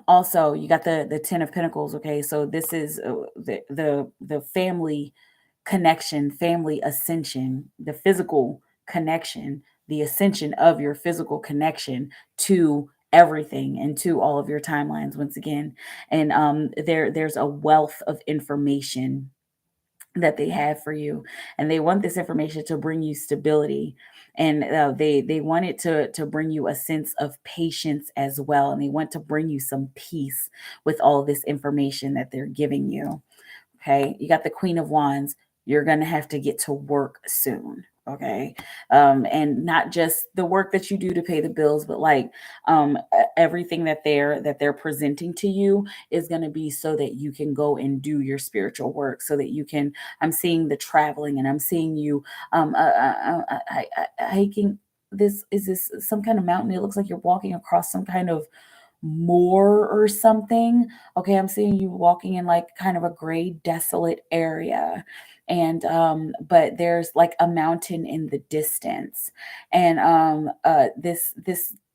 Also you got the 10 of Pentacles. Okay, so this is the family connection, family ascension, the physical connection, the ascension of your physical connection to everything and to all of your timelines once again. And there's a wealth of information that they have for you, and they want this information to bring you stability, and they want it to bring you a sense of patience as well, and they want to bring you some peace with all of this information that they're giving you. Okay, you got the Queen of Wands. You're going to have to get to work soon. Okay, and not just the work that you do to pay the bills, but like everything that they're presenting to you is going to be so that you can go and do your spiritual work, so that you can. I'm seeing the traveling, and I'm seeing you hiking. This some kind of mountain? It looks like you're walking across some kind of moor or something. Okay, I'm seeing you walking in like kind of a gray, desolate area. And but there's like a mountain in the distance. And this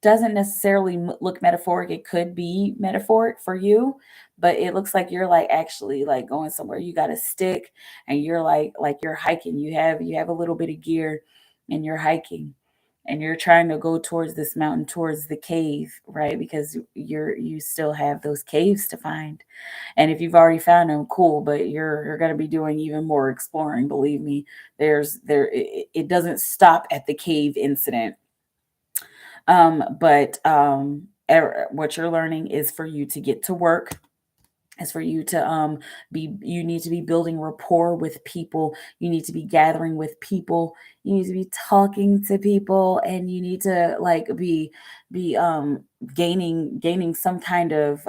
doesn't necessarily look metaphoric. It could be metaphoric for you, but it looks like you're like actually like going somewhere. You got a stick, and you're like you're hiking. You have a little bit of gear, and you're hiking, and you're trying to go towards this mountain, towards the cave, right? Because you still have those caves to find. And if you've already found them, cool, but you're going to be doing even more exploring. Believe me, it doesn't stop at the cave incident. But what you're learning is for you to get to work, is for you to you need to be building rapport with people, you need to be gathering with people, you need to be talking to people, and you need to like be gaining some kind of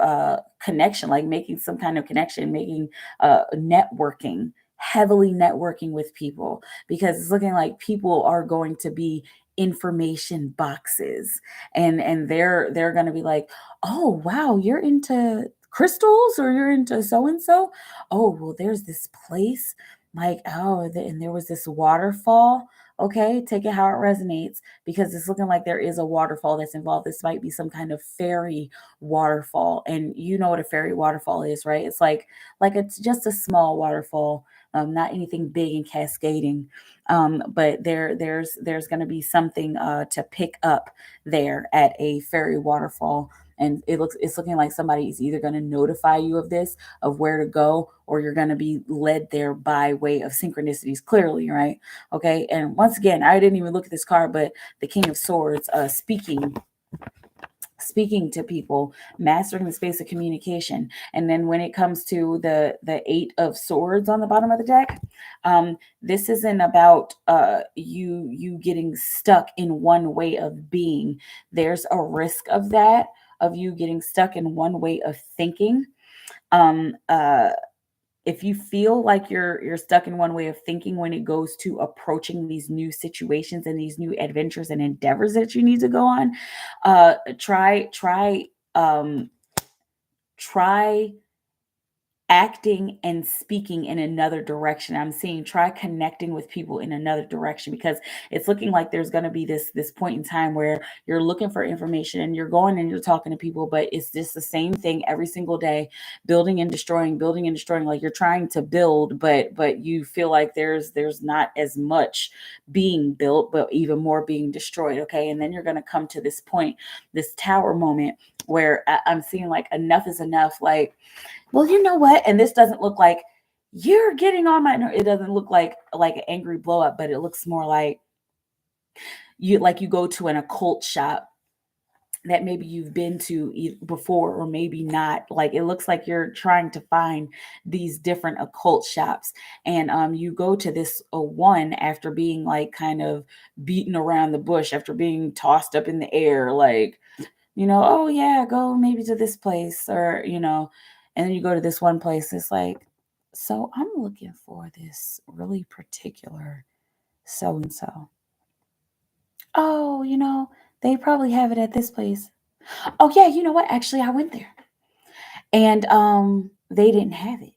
connection, like making some kind of connection, making networking heavily networking with people, because it's looking like people are going to be information boxes, and they're going to be like, oh wow, you're into crystals, or you're into so and so. Oh well, there's this place, like, oh, and there was this waterfall. Okay, take it how it resonates, because it's looking like there is a waterfall that's involved. This might be some kind of fairy waterfall, and you know what a fairy waterfall is, right? It's like it's just a small waterfall, not anything big and cascading. But there's going to be something to pick up there at a fairy waterfall, and it's looking like somebody's either going to notify you of this, of where to go, or you're going to be led there by way of synchronicities, clearly, right? Okay, and once again, I didn't even look at this card, but the King of Swords, speaking to people, mastering the space of communication. And then when it comes to the Eight of Swords on the bottom of the deck, this isn't about you getting stuck in one way of being. There's a risk of that, of you getting stuck in one way of thinking. um uh if you feel like you're stuck in one way of thinking when it goes to approaching these new situations and these new adventures and endeavors that you need to go on, um try acting and speaking in another direction. I'm seeing try connecting with people in another direction, because it's looking like there's going to be this point in time where you're looking for information and you're going and you're talking to people, but it's just the same thing every single day, building and destroying. Like, you're trying to build, but you feel like there's not as much being built, but even more being destroyed. Okay, and then you're going to come to this point, this tower moment, where I'm seeing like enough is enough. Like, well, you know what? And this doesn't look like you're getting on my nerve. It doesn't look like an angry blow up, but it looks more like you go to an occult shop that maybe you've been to before, or maybe not. Like, it looks like you're trying to find these different occult shops, and you go to this one after being like kind of beaten around the bush, after being tossed up in the air, like, oh yeah, go maybe to this place, or and then you go to this one place. It's like, so I'm looking for this really particular so and so. Oh, they probably have it at this place. Oh yeah, you know what? Actually, I went there, and they didn't have it.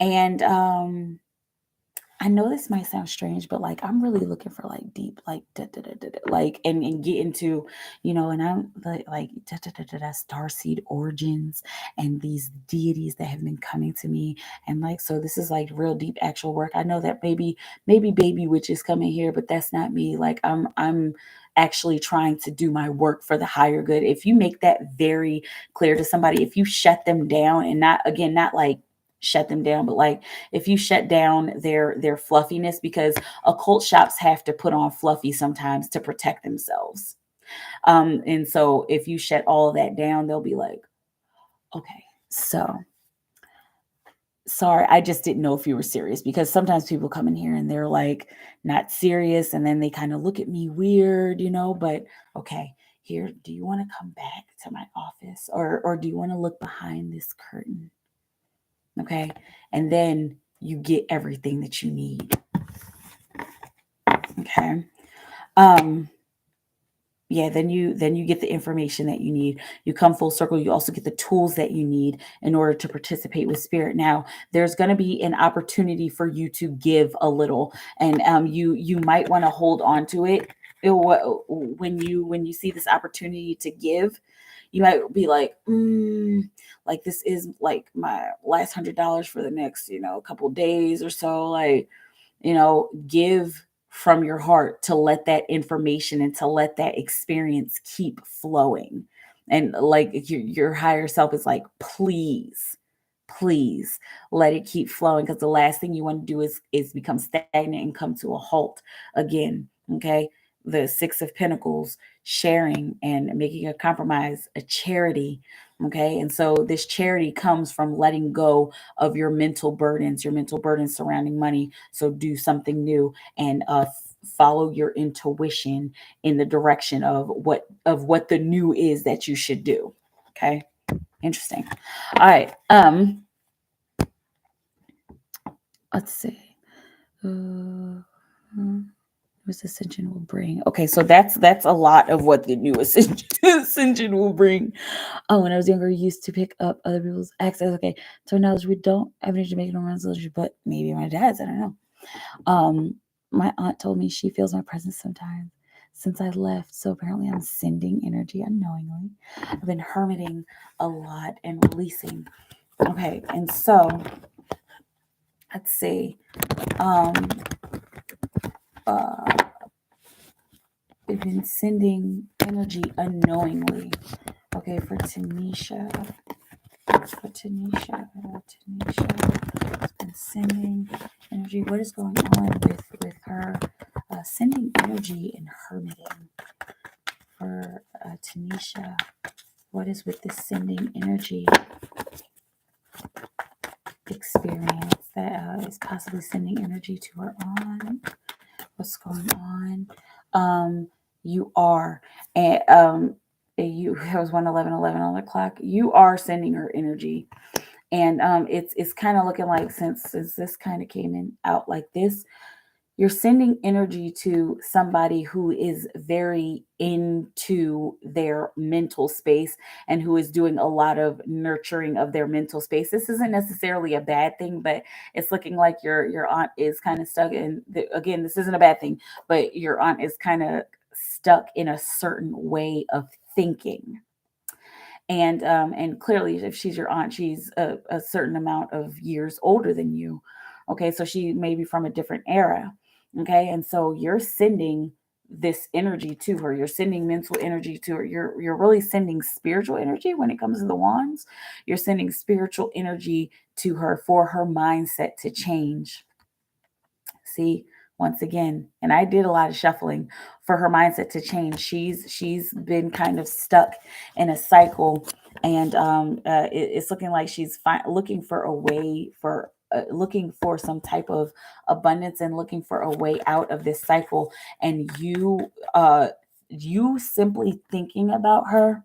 And I know this might sound strange, but like, I'm really looking for like deep, like da, da, da, da, da, like, and get into, and I'm like da, da, da, da, da, starseed origins and these deities that have been coming to me, and like, so this is like real deep actual work. I know that maybe baby witch is coming here, but that's not me. Like, I'm actually trying to do my work for the higher good. If you make that very clear to somebody, if you shut them down, and not like shut them down, but like, if you shut down their fluffiness, because occult shops have to put on fluffy sometimes to protect themselves. And so if you shut all of that down, they'll be like, okay, so sorry, I just didn't know if you were serious, because sometimes people come in here and they're like not serious, and then they kind of look at me weird, but okay, here, do you want to come back to my office, or do you want to look behind this curtain? Okay, and then you get everything that you need. Okay. Yeah, then you get the information that you need. You come full circle. You also get the tools that you need in order to participate with spirit. Now, there's going to be an opportunity for you to give a little, and you might want to hold on to it. When you see this opportunity to give, you might be like, like, this is like my last $100 for the next couple days or so. Like, give from your heart, to let that information and to let that experience keep flowing. And like, your higher self is like, please let it keep flowing, because the last thing you want to do is become stagnant and come to a halt again. Okay, the Six of Pentacles, sharing and making a compromise, a charity. Okay, and so this charity comes from letting go of your mental burdens surrounding money. So do something new, and follow your intuition in the direction of what the new is that you should do. Okay, interesting. All right. let's see. This ascension will bring. Okay, so that's a lot of what the new ascension will bring. Oh, when I was younger, I used to pick up other people's access. Okay, so now we don't have any to make no resolution, but maybe my dad's. I don't know. My aunt told me she feels my presence sometimes since I left. So apparently, I'm sending energy unknowingly. I've been hermiting a lot and releasing. Okay, and so let's see. Uh, We've been sending energy unknowingly. Okay, for Tanisha. Tanisha. Has been sending energy. What is going on with her sending energy and hermiting for Tanisha? What is with this sending energy experience that is possibly sending energy to her aunt? What's going on? You are, and you it was 1:11:11 on the clock. You are sending her energy, and it's kind of looking like since this kind of came in out like this, you're sending energy to somebody who is very into their mental space and who is doing a lot of nurturing of their mental space. This isn't necessarily a bad thing, but it's looking like your aunt is kind of stuck in again, this isn't a bad thing, but your aunt is kind of stuck in a certain way of thinking. And clearly if she's your aunt, she's a certain amount of years older than you. Okay, so she may be from a different era. Okay, and so you're sending this energy to her. You're sending mental energy to her. You're really sending spiritual energy when it comes to the wands. You're sending spiritual energy to her for her mindset to change. See, once again, and I did a lot of shuffling for her mindset to change. She's been kind of stuck in a cycle, and it's looking like she's looking for a way for looking for some type of abundance and looking for a way out of this cycle. And you simply thinking about her,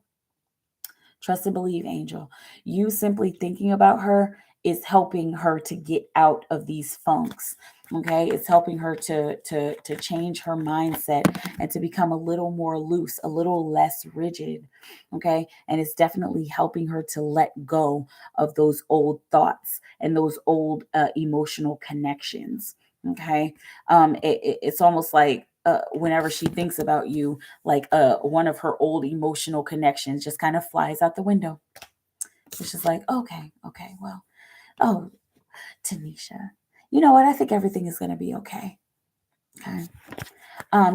trust and believe, angel. You simply thinking about her is helping her to get out of these funks. Okay, it's helping her to change her mindset and to become a little more loose, a little less rigid. Okay, and it's definitely helping her to let go of those old thoughts and those old emotional connections. Okay, it's almost like whenever she thinks about you, like one of her old emotional connections just kind of flies out the window. It's just like, okay, well, oh, Tanisha, you know what? I think everything is going to be okay. Okay.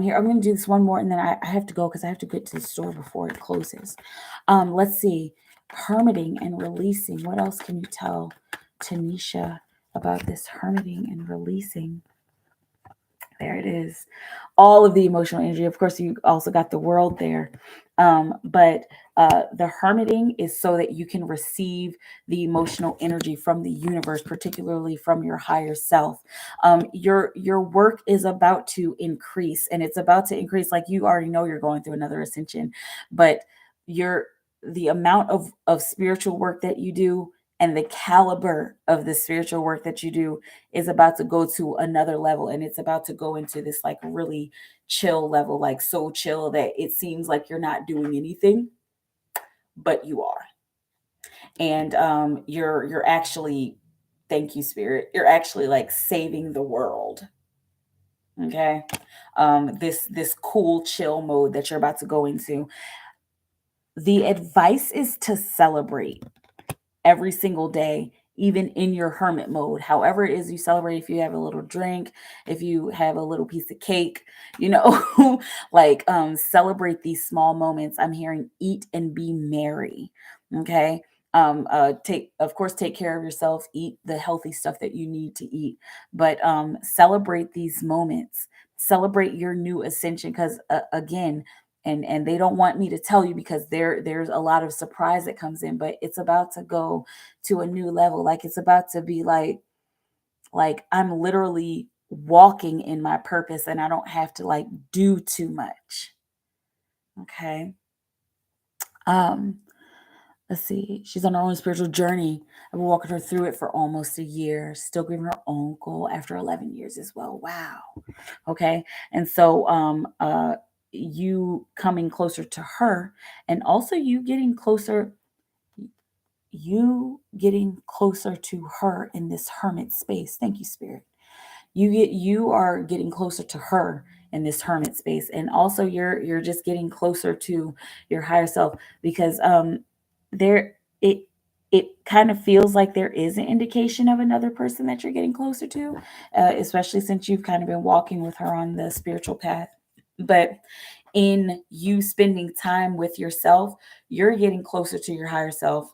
Here, I'm going to do this one more and then I have to go because I have to get to the store before it closes. Let's see. Hermiting and releasing. What else can you tell Tanisha about this hermiting and releasing? There it is. All of the emotional energy. Of course, you also got the world there. But the hermiting is so that you can receive the emotional energy from the universe, particularly from your higher self. Your work is about to increase, and it's about to increase. Like you already know, you're going through another ascension, but your the amount of spiritual work that you do and the caliber of the spiritual work that you do is about to go to another level, and it's about to go into this like really chill level, like so chill that it seems like you're not doing anything, but you are. And you're actually, thank you spirit, you're actually like saving the world. Okay. This cool chill mode that you're about to go into. The advice is to celebrate every single day, even in your hermit mode. However, it is you celebrate, if you have a little drink, if you have a little piece of cake, you know, like celebrate these small moments. I'm hearing eat and be merry. Okay. Take, of course, take care of yourself, eat the healthy stuff that you need to eat, but celebrate these moments, celebrate your new ascension. Because again, and they don't want me to tell you because there's a lot of surprise that comes in, but it's about to go to a new level. Like it's about to be like I'm literally walking in my purpose and I don't have to like do too much. Okay. um Let's see. She's on her own spiritual journey. I've been walking her through it for almost a year. Still grieving her uncle after 11 years as well. Wow. Okay. And so you coming closer to her, and also you getting closer to her in this hermit space. Thank you, Spirit. You are getting closer to her in this hermit space, and also you're just getting closer to your higher self, because there it kind of feels like there is an indication of another person that you're getting closer to, especially since you've kind of been walking with her on the spiritual path. But in you spending time with yourself, you're getting closer to your higher self,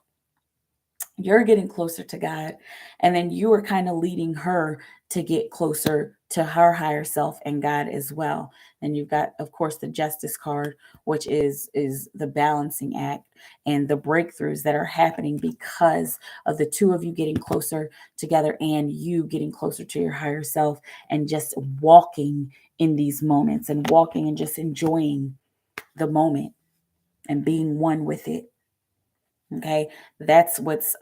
you're getting closer to God, and then you are kind of leading her to get closer to her higher self and God as well. And you've got, of course, the Justice card, which is the balancing act and the breakthroughs that are happening because of the two of you getting closer together and you getting closer to your higher self, and just walking in these moments and walking and just enjoying the moment and being one with it. Okay, that's what's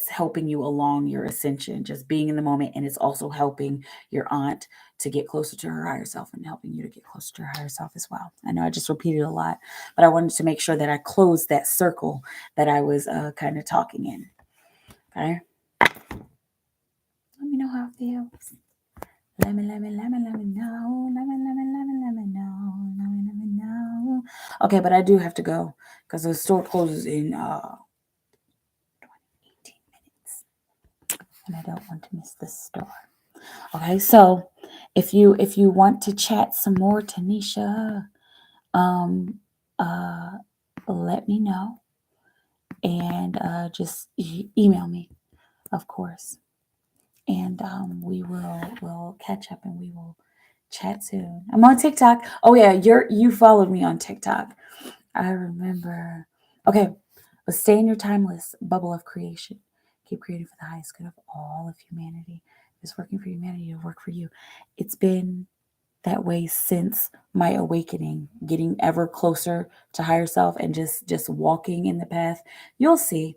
helping you along your ascension, just being in the moment. And it's also helping your aunt to get closer to her higher self and helping you to get closer to her higher self as well. I know I just repeated a lot, but I wanted to make sure that I closed that circle that I was kind of talking in. Okay, let me know how it feels. Let me know. Let me know. Let me know. Let me know. Let me know. Okay, but I do have to go because the store closes in 18 minutes, and I don't want to miss the store. Okay, so if you want to chat some more, Tanisha, um, uh, let me know, and just email me, of course, and we'll catch up and we will chat soon. I'm on TikTok. Oh yeah, you followed me on TikTok. I remember. Okay, but stay in your timeless bubble of creation. Keep creating for the highest good of all of humanity. If it's working for humanity, it'll work for you. It's been that way since my awakening, getting ever closer to higher self and just walking in the path. You'll see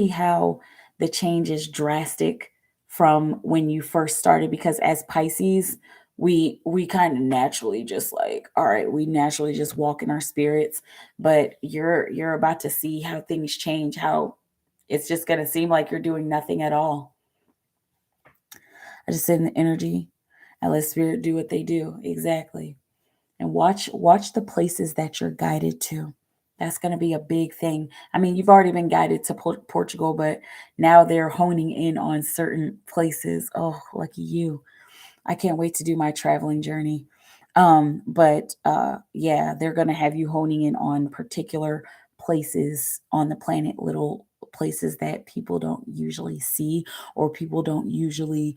how the change is drastic from when you first started, because as Pisces, we kind of naturally just like, all right, we naturally just walk in our spirits. But you're about to see how things change, how it's just going to seem like you're doing nothing at all. I just sit in the energy and let spirit do what they do. Exactly. And watch the places that you're guided to. That's going to be a big thing. I mean, you've already been guided to Portugal, but now they're honing in on certain places. Oh, lucky you. I can't wait to do my traveling journey. But yeah, they're going to have you honing in on particular places on the planet, little places that people don't usually see, or people don't usually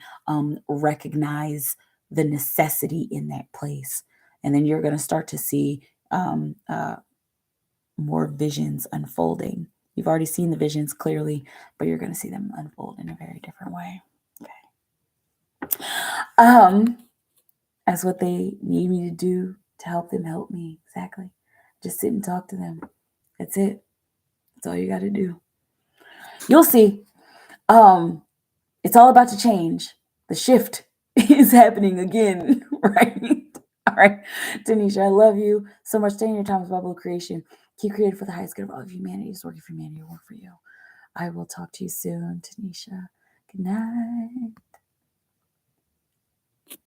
recognize the necessity in that place. And then you're going to start to see more visions unfolding. You've already seen the visions clearly, but you're going to see them unfold in a very different way. Okay. That's what they need me to do to help them help me. Exactly. Just sit and talk to them. That's it. That's all you got to do. You'll see. It's all about to change. The shift is happening again, right? All right. Tanisha, I love you so much. Stay in your timeless bubble of creation. Keep creating for the highest good of all of humanity. It's working for humanity. It'll work for you. I will talk to you soon, Tanisha. Good night.